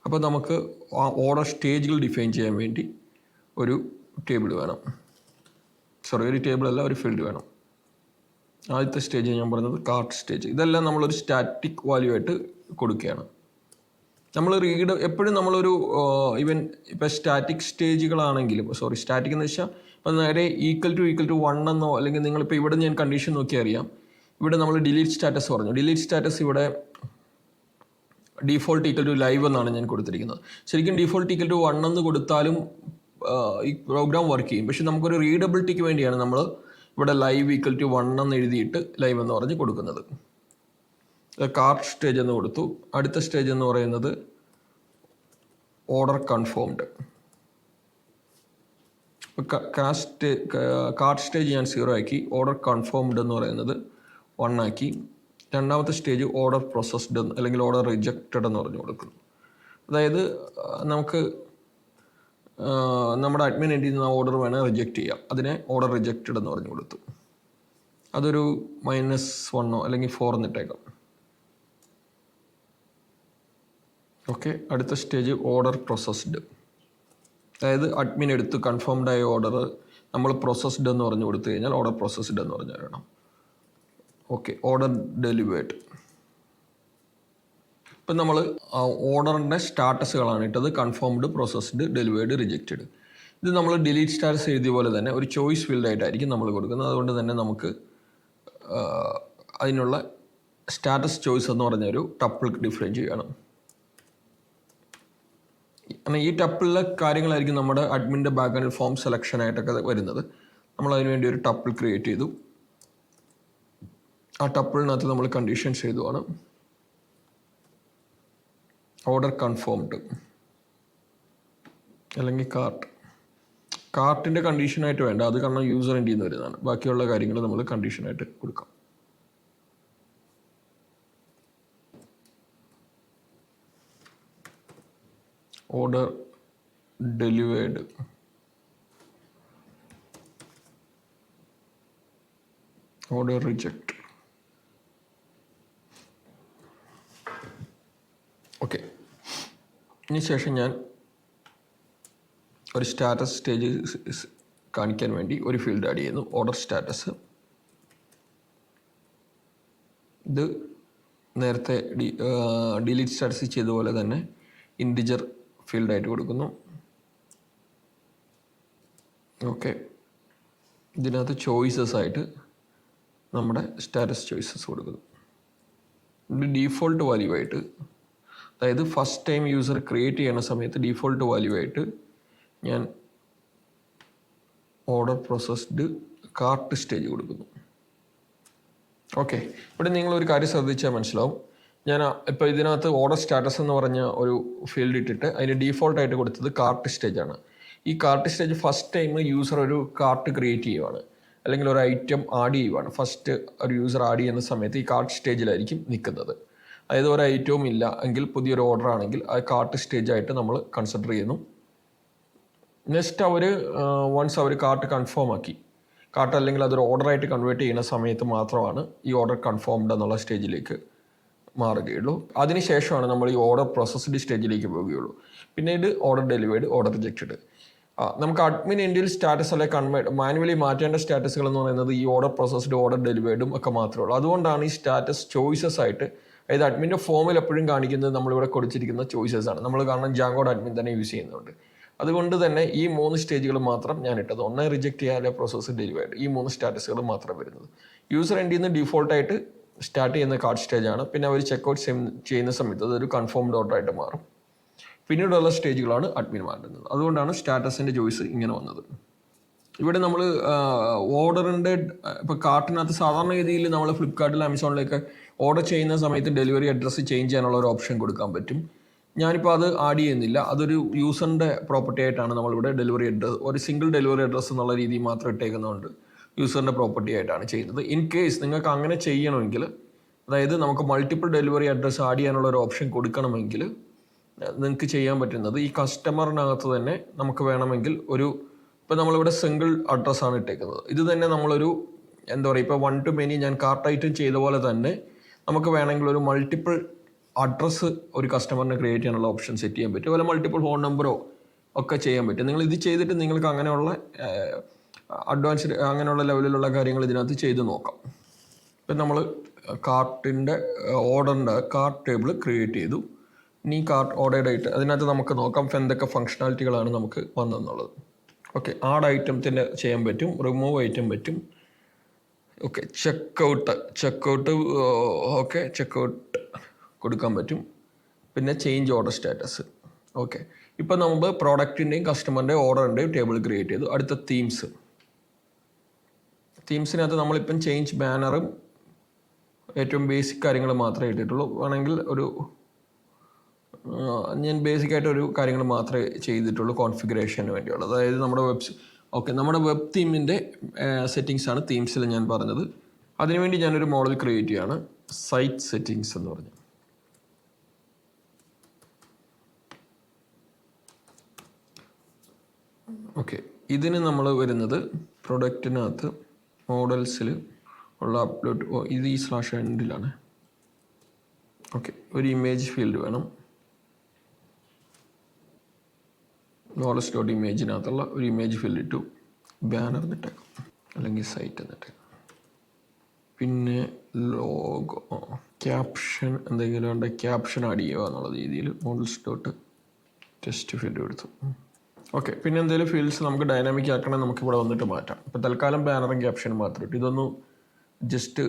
അപ്പോൾ നമുക്ക് ആ ഓർഡർ സ്റ്റേജുകൾ ഡിഫൈൻ ചെയ്യാൻ വേണ്ടി ഒരു ടേബിൾ വേണം. ഒരു ടേബിളല്ല, ഒരു ഫീൽഡ് വേണം. ആദ്യത്തെ സ്റ്റേജ് ഞാൻ പറഞ്ഞത് കാർട്ട് സ്റ്റേജ്. ഇതെല്ലാം നമ്മളൊരു സ്റ്റാറ്റിക് വാല്യൂ ആയിട്ട് കൊടുക്കുകയാണ്. നമ്മൾ എപ്പോഴും നമ്മളൊരു ഈവൻ ഇപ്പം സ്റ്റാറ്റിക് സ്റ്റേജുകളാണെങ്കിലും സ്റ്റാറ്റിക് എന്ന് വെച്ചാൽ ഇപ്പം നേരെ ഈക്വൽ ടു 1 എന്നോ അല്ലെങ്കിൽ നിങ്ങളിപ്പോൾ ഇവിടെ ഞാൻ കണ്ടീഷൻ നോക്കി അറിയാം. ഇവിടെ നമ്മൾ ഡിലീറ്റ് സ്റ്റാറ്റസ് പറഞ്ഞു. ഡിലീറ്റ് സ്റ്റാറ്റസ് ഇവിടെ ഡീഫോൾട്ട് ഈക്വൽ ടു ലൈവ് എന്നാണ് ഞാൻ കൊടുത്തിരിക്കുന്നത്. ശരിക്കും ഡീഫോൾട്ട് ഈക്വൽ ടു 1 എന്ന് കൊടുത്താലും ഈ പ്രോഗ്രാം വർക്ക് ചെയ്യും. പക്ഷെ നമുക്കൊരു റീഡബിലിറ്റിക്ക് വേണ്ടിയാണ് നമ്മൾ ഇവിടെ ലൈവ് ഈക്വൽ ടു 1 എന്ന് എഴുതിയിട്ട് ലൈവ് എന്ന് പറഞ്ഞ് കൊടുക്കുന്നത്. കാർട്ട് സ്റ്റേജ് എന്ന് കൊടുത്തു. അടുത്ത സ്റ്റേജ് എന്ന് പറയുന്നത് ഓർഡർ കൺഫേംഡ്. കാർട്ട് സ്റ്റേജ് ഞാൻ 0 ആക്കി. ഓർഡർ കൺഫേംഡ് എന്ന് പറയുന്നത് 1 ആക്കി. രണ്ടാമത്തെ സ്റ്റേജ് ഓർഡർ പ്രോസസ്ഡ് അല്ലെങ്കിൽ ഓർഡർ റിജക്റ്റഡ് എന്ന് പറഞ്ഞു കൊടുക്കുന്നു. അതായത് നമുക്ക് നമ്മുടെ അഡ്മിൻ എൻഡിൽ നിന്ന് ഓർഡർ വേണേൽ റിജക്റ്റ് ചെയ്യാം. അതിനെ ഓർഡർ റിജക്റ്റഡ് എന്ന് പറഞ്ഞു കൊടുത്തു. അതൊരു -1 അല്ലെങ്കിൽ 4 എന്നിട്ടേക്കാം. ഓക്കെ, അടുത്ത സ്റ്റേജ് ഓർഡർ പ്രോസസ്ഡ്. അതായത് അഡ്മിൻ എടുത്ത് കൺഫേംഡ് ആയ ഓർഡർ നമ്മൾ പ്രോസസ്ഡ് എന്ന് പറഞ്ഞു കൊടുത്തു കഴിഞ്ഞാൽ ഓർഡർ പ്രോസസ്ഡ് എന്ന് പറഞ്ഞു തരണം. Okay, order delivered. ഇപ്പം നമ്മൾ ഓർഡറിൻ്റെ സ്റ്റാറ്റസുകളാണ് ഇട്ടത്: കൺഫേംഡ്, പ്രോസസ്ഡ്, ഡെലിവേർഡ്, റിജക്റ്റഡ്. ഇത് നമ്മൾ ഡിലീറ്റ് സ്റ്റാറ്റസ് എഴുതിയ പോലെ തന്നെ ഒരു ചോയ്സ് ഫീൽഡ് ആയിട്ടായിരിക്കും നമ്മൾ കൊടുക്കുന്നത്. അതുകൊണ്ട് തന്നെ നമുക്ക് അതിനുള്ള സ്റ്റാറ്റസ് ചോയ്സ് എന്ന് പറഞ്ഞൊരു ടപ്പിൾ ഡിഫൈൻ ചെയ്യണം. കാരണം ഈ ടപ്പിളിലെ കാര്യങ്ങളായിരിക്കും നമ്മുടെ അഡ്മിൻ്റെ ബാക്ക്ഗ്രൗണ്ട് ഫോം സെലക്ഷൻ ആയിട്ടൊക്കെ വരുന്നത്. നമ്മൾ അതിന് വേണ്ടി ഒരു ടപ്പിൾ ക്രിയേറ്റ് ചെയ്തു. ആ ടപ്പിളിനകത്ത് നമ്മൾ കണ്ടീഷൻസ് ചെയ്തുവാണ്. ഓർഡർ കൺഫേംഡ് അല്ലെങ്കിൽ കാർട്ടിൻ്റെ കണ്ടീഷനായിട്ട് വേണ്ട, അത് കാരണം യൂസർ എൻഡിൽ നിന്ന് വരുന്നതാണ്. ബാക്കിയുള്ള കാര്യങ്ങൾ നമ്മൾ കണ്ടീഷനായിട്ട് കൊടുക്കാം. Order delivered, order reject. Okay, ഇതിന് ശേഷം ഞാൻ ഒരു സ്റ്റാറ്റസ് സ്റ്റേജ് കാണിക്കാൻ വേണ്ടി ഒരു ഫീൽഡ് ആഡ് ചെയ്യുന്നു, ഓർഡർ സ്റ്റാറ്റസ്. ഇത് നേരത്തെ ഡിലീറ്റ് സ്റ്റാറ്റസ് ചെയ്ത പോലെ തന്നെ ഇൻറ്റിജർ ഫീൽഡായിട്ട് കൊടുക്കുന്നു. ഓക്കെ, ഇതിനകത്ത് ചോയ്സസ് ആയിട്ട് നമ്മുടെ സ്റ്റാറ്റസ് ചോയ്സസ് കൊടുക്കുന്നു. ഇത് ഡീഫോൾട്ട് വാല്യൂ ആയിട്ട്, അതായത് ഫസ്റ്റ് ടൈം യൂസർ ക്രിയേറ്റ് ചെയ്യുന്ന സമയത്ത് ഡീഫോൾട്ട് വാല്യൂ ആയിട്ട് ഞാൻ ഓർഡർ പ്രോസസ്ഡ് കാർട്ട് സ്റ്റേജ് കൊടുക്കുന്നു. ഓക്കെ, ഇവിടെ നിങ്ങളൊരു കാര്യം ശ്രദ്ധിച്ചാൽ മനസ്സിലാവും. ഞാൻ ഇപ്പോൾ ഇതിനകത്ത് ഓർഡർ സ്റ്റാറ്റസ് എന്ന് പറഞ്ഞ ഒരു ഫീൽഡ് ഇട്ടിട്ട് അതിന് ഡീഫോൾട്ടായിട്ട് കൊടുത്തത് കാർട്ട് സ്റ്റേജാണ്. ഈ cart stage first time user ഒരു കാർട്ട് ക്രിയേറ്റ് ചെയ്യുവാണ് അല്ലെങ്കിൽ ഒരു ഐറ്റം ആഡ് ചെയ്യുവാണ്. ഫസ്റ്റ് ഒരു യൂസർ ആഡ് ചെയ്യുന്ന സമയത്ത് ഈ കാർട്ട് സ്റ്റേജിലായിരിക്കും നിൽക്കുന്നത്. അതായത് ഒരു ഐറ്റവും ഇല്ല എങ്കിൽ പുതിയൊരു ഓർഡർ ആണെങ്കിൽ ആ കാർട്ട് സ്റ്റേജായിട്ട് നമ്മൾ കൺസിഡർ ചെയ്യുന്നു. നെക്സ്റ്റ് വൺസ് അവർ കാർട്ട് കൺഫേം ആക്കി, കാർട്ട് അല്ലെങ്കിൽ അതൊരു ഓർഡറായിട്ട് കൺവേർട്ട് ചെയ്യുന്ന സമയത്ത് മാത്രമാണ് ഈ ഓർഡർ കൺഫേംഡ് എന്നുള്ള സ്റ്റേജിലേക്ക് മാറുകയുള്ളൂ. അതിനുശേഷമാണ് നമ്മൾ ഈ ഓർഡർ പ്രോസസ്ഡ് സ്റ്റേജിലേക്ക് പോവുകയുള്ളൂ. പിന്നീട് ഓർഡർ ഡെലിവേർഡ്, ഓർഡർ റിജക്റ്റഡ്. നമുക്ക് അഡ്മിൻ എൻഡിൽ സ്റ്റാറ്റസ് അല്ലെങ്കിൽ മാനുവലി മാറ്റേണ്ട സ്റ്റാറ്റസുകൾ എന്ന് പറയുന്നത് ഈ ഓർഡർ പ്രോസസ്ഡ്, ഓർഡർ ഡെലിവേർഡും ഒക്കെ മാത്രമേ ഉള്ളൂ. അതുകൊണ്ടാണ് ഈ സ്റ്റാറ്റസ് ചോയ്സസ് ആയിട്ട്, അതായത് അഡ്മിൻ്റെ ഫോമിൽ എപ്പോഴും കാണിക്കുന്നത് നമ്മളിവിടെ കൊടുത്തിരിക്കുന്ന ചോയ്സസ് ആണ്. നമ്മൾ കാരണം ജാങ്കോഡ് അഡ്മിൻ തന്നെ യൂസ് ചെയ്യുന്നുണ്ട്. അതുകൊണ്ട് തന്നെ ഈ 3 സ്റ്റേജുകൾ മാത്രം ഞാൻ ഇട്ടത്. ഒന്ന് റിജക്റ്റ് ചെയ്യാൻ, പ്രോസസ്സ്, ഡെലിവേർഡ്, ഈ 3 സ്റ്റാറ്റസുകൾ മാത്രം വരുന്നത്. യൂസർ എൻഡിൽ നിന്ന് ഡീഫോൾട്ടായിട്ട് സ്റ്റാർട്ട് ചെയ്യുന്ന കാർഡ് സ്റ്റേജാണ്. പിന്നെ അവർ ചെക്കൗട്ട് ചെയ്യുന്ന സമയത്ത് അതൊരു കൺഫേംഡ് ഓർഡറായിട്ട് മാറും. പിന്നീടുള്ള സ്റ്റേജുകളാണ് അഡ്മിൻ മാറ്റുന്നത്. അതുകൊണ്ടാണ് സ്റ്റാറ്റസിൻ്റെ ചോയ്സ് ഇങ്ങനെ വന്നത്. ഇവിടെ നമ്മൾ ഓർഡറിൻ്റെ ഇപ്പോൾ കാർട്ടിനകത്ത് സാധാരണ രീതിയിൽ നമ്മൾ ഫ്ലിപ്കാർട്ടിൽ, ആമസോണിലേക്ക് ഓർഡർ ചെയ്യുന്ന സമയത്ത് ഡെലിവറി അഡ്രസ്സ് ചേഞ്ച് ചെയ്യാനുള്ള ഒരു ഓപ്ഷൻ കൊടുക്കാൻ പറ്റും. ഞാനിപ്പോൾ അത് ആഡ് ചെയ്യുന്നില്ല. അതൊരു യൂസറിൻ്റെ പ്രോപ്പർട്ടി ആയിട്ടാണ് നമ്മളിവിടെ ഡെലിവറി അഡ്രസ്സ്, ഒരു സിംഗിൾ ഡെലിവറി അഡ്രസ്സ് എന്നുള്ള രീതിയിൽ മാത്രം ഇട്ടേക്കുന്നതുകൊണ്ട് യൂസറിൻ്റെ പ്രോപ്പർട്ടി ആയിട്ടാണ് ചെയ്യുന്നത്. ഇൻ കേസ് നിങ്ങൾക്ക് അങ്ങനെ ചെയ്യണമെങ്കിൽ, അതായത് നമുക്ക് മൾട്ടിപ്പിൾ ഡെലിവറി അഡ്രസ്സ് ആഡ് ചെയ്യാനുള്ള ഒരു ഓപ്ഷൻ കൊടുക്കണമെങ്കിൽ നിങ്ങൾക്ക് ചെയ്യാൻ പറ്റുന്നത് ഈ കസ്റ്റമറിനകത്ത് തന്നെ നമുക്ക് വേണമെങ്കിൽ ഇപ്പോൾ നമ്മളിവിടെ സിംഗിൾ അഡ്രസ്സാണ് ഇട്ടേക്കുന്നത്. ഇത് തന്നെ നമ്മളൊരു എന്താ പറയുക, ഇപ്പോൾ 1 to many ഞാൻ കാർട്ട് ഐറ്റം ചെയ്ത പോലെ തന്നെ നമുക്ക് വേണമെങ്കിൽ ഒരു മൾട്ടിപ്പിൾ അഡ്രസ്സ് ഒരു കസ്റ്റമറിന് ക്രിയേറ്റ് ചെയ്യാനുള്ള ഓപ്ഷൻ സെറ്റ് ചെയ്യാൻ പറ്റും. അതുപോലെ മൾട്ടിപ്പിൾ ഫോൺ നമ്പറോ ഒക്കെ ചെയ്യാൻ പറ്റും. നിങ്ങൾ ഇത് ചെയ്തിട്ട് നിങ്ങൾക്ക് അങ്ങനെയുള്ള അഡ്വാൻസ്ഡ് അങ്ങനെയുള്ള ലെവലിലുള്ള കാര്യങ്ങൾ ഇതിനകത്ത് ചെയ്ത് നോക്കാം. ഇപ്പം നമ്മൾ കാർട്ടിൻ്റെ ഓർഡറിൻ്റെ കാർട്ട് ടേബിൾ ക്രിയേറ്റ് ചെയ്തു. ഇനി കാർട്ട് ഓർഡേഡ് ആയിട്ട് അതിനകത്ത് നമുക്ക് നോക്കാം എന്തൊക്കെ ഫങ്ഷണാലിറ്റികളാണ് നമുക്ക് വന്നെന്നുള്ളത്. ഓക്കെ, ആഡ് ഐറ്റത്തിന് ചെയ്യാൻ പറ്റും, റിമൂവ് ഐറ്റം പറ്റും. ഓക്കെ, ചെക്കൗട്ട് ഓക്കെ ചെക്കൗട്ട് കൊടുക്കാൻ പറ്റും. പിന്നെ ചേഞ്ച് ഓർഡർ സ്റ്റാറ്റസ്. ഓക്കെ, ഇപ്പം നമ്മൾ പ്രോഡക്റ്റിൻ്റെയും കസ്റ്റമറിൻ്റെയും ഓർഡറിൻ്റെയും ടേബിൾ ക്രിയേറ്റ് ചെയ്തു. അടുത്ത തീംസിനകത്ത് നമ്മളിപ്പം ചേഞ്ച് ബാനറും ഏറ്റവും ബേസിക് കാര്യങ്ങൾ മാത്രമേ ഇട്ടിട്ടുള്ളൂ. വേണമെങ്കിൽ ഞാൻ ബേസിക്കായിട്ട് ഒരു കാര്യങ്ങൾ മാത്രമേ ചെയ്തിട്ടുള്ളൂ കോൺഫിഗറേഷന് വേണ്ടിയുള്ളത്. അതായത് നമ്മുടെ നമ്മുടെ വെബ് തീമിൻ്റെ സെറ്റിങ്സാണ് തീംസിൽ ഞാൻ പറഞ്ഞത്. അതിനുവേണ്ടി ഞാനൊരു മോഡൽ ക്രിയേറ്റ് ചെയ്യുകയാണ്, സൈറ്റ് സെറ്റിങ്സ് എന്ന് പറഞ്ഞു. ഓക്കെ, ഇതിന് നമ്മൾ വരുന്നത് പ്രൊഡക്റ്റിനകത്ത് മോഡൽസിൽ ഉള്ള അപ്ലോഡ് ഇത് ഈ /endലാണ്. ഓക്കെ, ഒരു ഇമേജ് ഫീൽഡ് വേണം. models.imageനകത്തുള്ള ഒരു ഇമേജ് ഫീൽഡ് ഇട്ടു. ബാനർ എന്നിട്ടേക്കും അല്ലെങ്കിൽ സൈറ്റ് എന്നിട്ടേക്കും. പിന്നെ ലോഗോ, ക്യാപ്ഷൻ എന്തെങ്കിലും ഉണ്ട്, ക്യാപ്ഷൻ ആഡ് ചെയ്യുക എന്നുള്ള രീതിയിൽ models.text ഫീൽഡ് എടുത്തു. ഓക്കെ, പിന്നെ എന്തെങ്കിലും ഫീൽഡ്സ് നമുക്ക് ഡൈനാമിക് ആക്കണമെങ്കിൽ നമുക്ക് ഇവിടെ വന്നിട്ട് മാറ്റാം. ഇപ്പോൾ തൽക്കാലം ബാനറും ക്യാപ്ഷനും മാത്രം ഇട്ടു. ഇതൊന്ന് ജസ്റ്റ്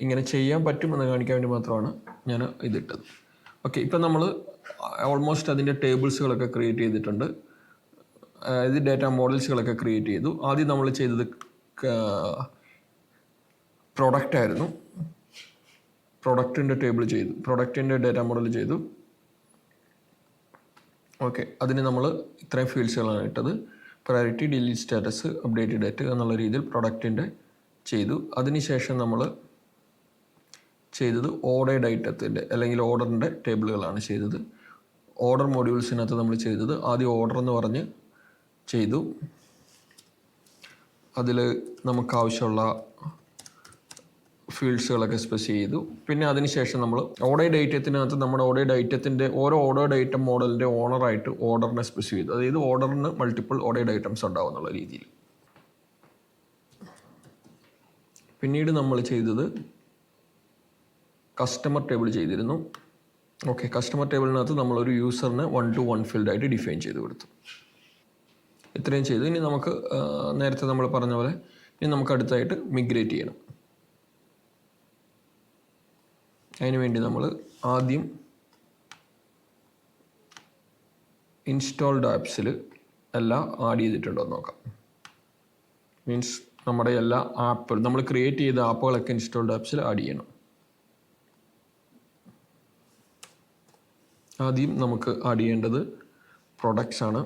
ഇങ്ങനെ ചെയ്യാൻ പറ്റുമെന്ന് കാണിക്കാൻ വേണ്ടി മാത്രമാണ് ഞാൻ ഇതിട്ടത്. ഓക്കെ, ഇപ്പം നമ്മൾ ഓൾമോസ്റ്റ് അതിൻ്റെ ടേബിൾസുകളൊക്കെ ക്രിയേറ്റ് ചെയ്തിട്ടുണ്ട്. ഇത് ഡാറ്റ മോഡൽസുകളൊക്കെ ക്രിയേറ്റ് ചെയ്തു. ആദ്യം നമ്മൾ ചെയ്തത് പ്രൊഡക്റ്റായിരുന്നു. പ്രൊഡക്റ്റിൻ്റെ ടേബിൾ ചെയ്തു, പ്രൊഡക്റ്റിൻ്റെ ഡാറ്റ മോഡൽ ചെയ്തു. ഓക്കെ, അതിന് നമ്മൾ ഇത്രയും ഫീൽഡ്സുകളാണ് ഇട്ടത്. Priority, delete status, update date എന്നുള്ള രീതിയിൽ പ്രൊഡക്റ്റിൻ്റെ ചെയ്തു. അതിനുശേഷം നമ്മൾ ചെയ്തത് ഓർഡേഡ് ഐറ്റത്തിൻ്റെ അല്ലെങ്കിൽ ഓർഡറിൻ്റെ ടേബിളുകളാണ് ചെയ്തത്. ഓർഡർ മൊഡ്യൂൾസിനകത്ത് നമ്മൾ ചെയ്തത് ആദ്യം ഓർഡർ എന്ന് പറഞ്ഞ് ചെയ്തു. അതിൽ നമുക്ക് ആവശ്യമുള്ള ഫീൽഡ്സുകളൊക്കെ സ്പെസിഫൈ ചെയ്തു. പിന്നെ അതിനുശേഷം നമ്മൾ ഓർഡേഡ് ഐറ്റത്തിനകത്ത് നമ്മുടെ ഓർഡേഡ് ഐറ്റത്തിൻ്റെ ഓരോ ഓർഡേഡ് ഐറ്റം മോഡലിൻ്റെ ഓണറായിട്ട് ഓർഡറിനെ സ്പെസിഫൈ ചെയ്തു. അതായത് ഓർഡറിന് മൾട്ടിപ്പിൾ ഓർഡേഡ് ഐറ്റംസ് ഉണ്ടാവും എന്നുള്ള രീതിയിൽ. പിന്നീട് നമ്മൾ ചെയ്തത് കസ്റ്റമർ ടേബിൾ ചെയ്തിരുന്നു. ഓക്കെ, കസ്റ്റമർ ടേബിളിനകത്ത് നമ്മളൊരു യൂസറിനെ 1-to-1 ഫീൽഡായിട്ട് ഡിഫൈൻ ചെയ്ത് കൊടുത്തു. ഇത്രയും ചെയ്തു. ഇനി നമുക്ക് നേരത്തെ നമ്മൾ പറഞ്ഞ പോലെ ഇനി നമുക്ക് അടുത്തായിട്ട് മിഗ്രേറ്റ് ചെയ്യണം. അതിനുവേണ്ടി നമ്മൾ ആദ്യം ഇൻസ്റ്റാൾഡ് ആപ്സിൽ എല്ലാം ആഡ് ചെയ്തിട്ടുണ്ടോ എന്ന് നോക്കാം. മീൻസ് നമ്മുടെ എല്ലാ ആപ്പുകൾ നമ്മൾ ക്രിയേറ്റ് ചെയ്ത ആപ്പുകളൊക്കെ ഇൻസ്റ്റാൾഡ് ആപ്സിൽ ആഡ് ചെയ്യണം. ആദ്യം നമുക്ക് ആഡ് ചെയ്യേണ്ടത് പ്രൊഡക്ട്സ് ആണ്.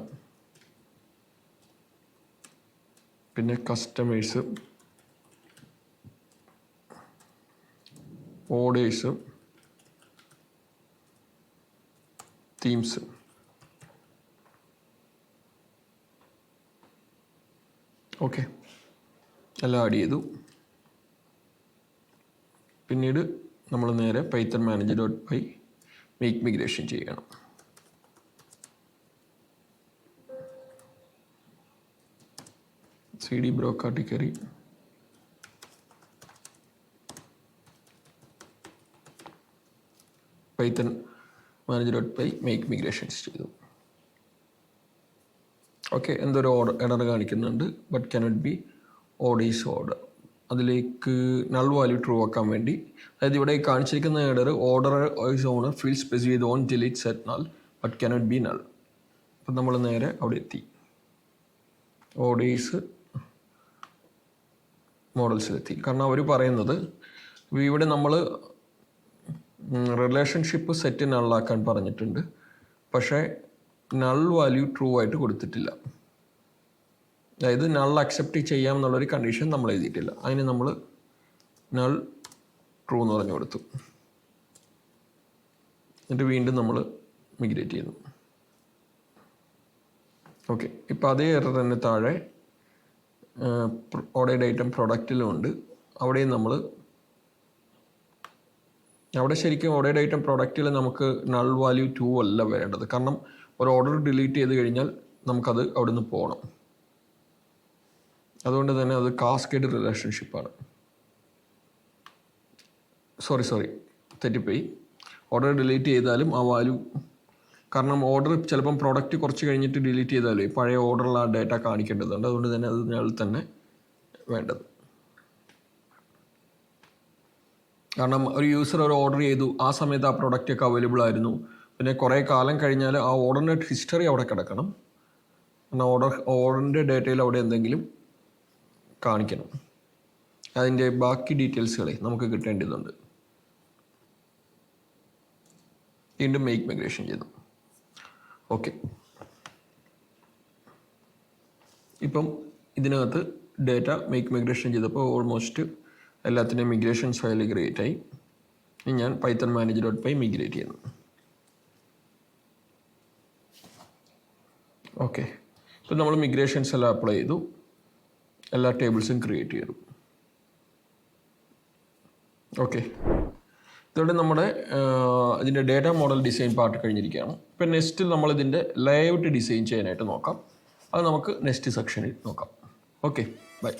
പിന്നെ കസ്റ്റമേഴ്സ്, ഓർഡേഴ്സ്, തീംസ്. ഓക്കെ, എല്ലാം ആഡ് ചെയ്തു. പിന്നീട് നമ്മൾ നേരെ പൈത്തൺ manager.py മേക്ക് മിഗ്രേഷൻ ചെയ്യണം. CD ബ്രോക്കാട്ടി കയറി പൈത്തൺ manager.py മേക്ക് മിഗ്രേഷൻസ് ചെയ്തു. ഓക്കെ, എന്തൊരു എറർ കാണിക്കുന്നുണ്ട്. But cannot be orders order. അതിലേക്ക് നൾ വാല്യൂ ട്രൂ ആക്കാൻ വേണ്ടി, അതായത് ഇവിടെ കാണിച്ചിരിക്കുന്ന error order is owner field specify ചെയ്ത് on delete set null but cannot be null. അപ്പം നമ്മൾ നേരെ അവിടെ എത്തി. ഓർഡേഴ്സ് മോഡൽസിലെത്തി. കാരണം അവർ പറയുന്നത് ഇവിടെ നമ്മൾ റിലേഷൻഷിപ്പ് സെറ്റ് നള്ളാക്കാൻ പറഞ്ഞിട്ടുണ്ട്, പക്ഷേ നൾ വാല്യൂ ട്രൂ ആയിട്ട് കൊടുത്തിട്ടില്ല. അതായത് നൾ അക്സെപ്റ്റ് ചെയ്യാം എന്നുള്ളൊരു കണ്ടീഷൻ നമ്മൾ എഴുതിയിട്ടില്ല. അതിന് നമ്മൾ നൾ ട്രൂ എന്ന് പറഞ്ഞു കൊടുത്തു. എന്നിട്ട് വീണ്ടും നമ്മൾ മിഗ്രേറ്റ് ചെയ്യുന്നു. ഓക്കെ, ഇപ്പോൾ അതേ എറർ തന്നെ താഴെ ഓർഡേഡ് ഐറ്റം പ്രൊഡക്റ്റിലും ഉണ്ട്. അവിടെയും നമ്മൾ അവിടെ ശരിക്കും ഓർഡേഡ് ഐറ്റം പ്രൊഡക്റ്റിൽ നമുക്ക് നൾ വാല്യൂ 2 അല്ല വേണ്ടത്. കാരണം ഒരു ഓർഡർ ഡിലീറ്റ് ചെയ്ത് കഴിഞ്ഞാൽ നമുക്കത് അവിടെ നിന്ന് പോകണം. അതുകൊണ്ട് തന്നെ അത് കാസ്കേഡ് റിലേഷൻഷിപ്പാണ്. സോറി തെറ്റിപ്പോയി. ഓർഡർ ഡിലീറ്റ് ചെയ്താലും ആ വാല്യൂ, കാരണം ഓർഡർ ചിലപ്പം പ്രോഡക്റ്റ് കുറച്ച് കഴിഞ്ഞിട്ട് ഡിലീറ്റ് ചെയ്താലേ പഴയ ഓർഡറിൽ ആ ഡേറ്റ കാണിക്കേണ്ടതുണ്ട്. അതുകൊണ്ട് തന്നെ അത് ഞങ്ങൾ തന്നെ വേണ്ടത്. കാരണം ഒരു യൂസർ ഒരു ഓർഡർ ചെയ്തു, ആ സമയത്ത് ആ പ്രോഡക്റ്റ് ഒക്കെ അവൈലബിൾ ആയിരുന്നു. പിന്നെ കുറേ കാലം കഴിഞ്ഞാൽ ആ ഓർഡറിൻ്റെ ഹിസ്റ്ററി അവിടെ കിടക്കണം. കാരണം ഓർഡറിൻ്റെ ഡേറ്റയിൽ അവിടെ എന്തെങ്കിലും കാണിക്കണം. അതിൻ്റെ ബാക്കി ഡീറ്റെയിൽസുകളെ നമുക്ക് കിട്ടേണ്ടതുണ്ട്. വീണ്ടും മേക്ക് മൈഗ്രേഷൻ ചെയ്തു. ഓക്കെ, ഇപ്പം ഇതിനകത്ത് ഡേറ്റ മേക്ക് മൈഗ്രേഷൻ ചെയ്തപ്പോൾ ഓൾമോസ്റ്റ് എല്ലാത്തിൻ്റെയും മിഗ്രേഷൻസ് ഫയൽ ക്രിയേറ്റ് ആയി. ഇനി ഞാൻ python-manage.py മിഗ്രേറ്റ് ചെയ്യുന്നു. ഓക്കെ, ഇപ്പം നമ്മൾ മിഗ്രേഷൻസ് എല്ലാം അപ്ലൈ ചെയ്തു, എല്ലാ ടേബിൾസും ക്രിയേറ്റ് ചെയ്തു. ഓക്കെ, ഇതോടെ നമ്മുടെ ഇതിൻ്റെ ഡേറ്റ മോഡൽ ഡിസൈൻ പാർട്ട് കഴിഞ്ഞിരിക്കുകയാണ്. ഇപ്പം നെക്സ്റ്റ് നമ്മളിതിൻ്റെ ലേഔട്ട് ഡിസൈൻ ചെയ്യാനായിട്ട് നോക്കാം. അത് നമുക്ക് നെക്സ്റ്റ് സെക്ഷനിൽ നോക്കാം. Okay, by.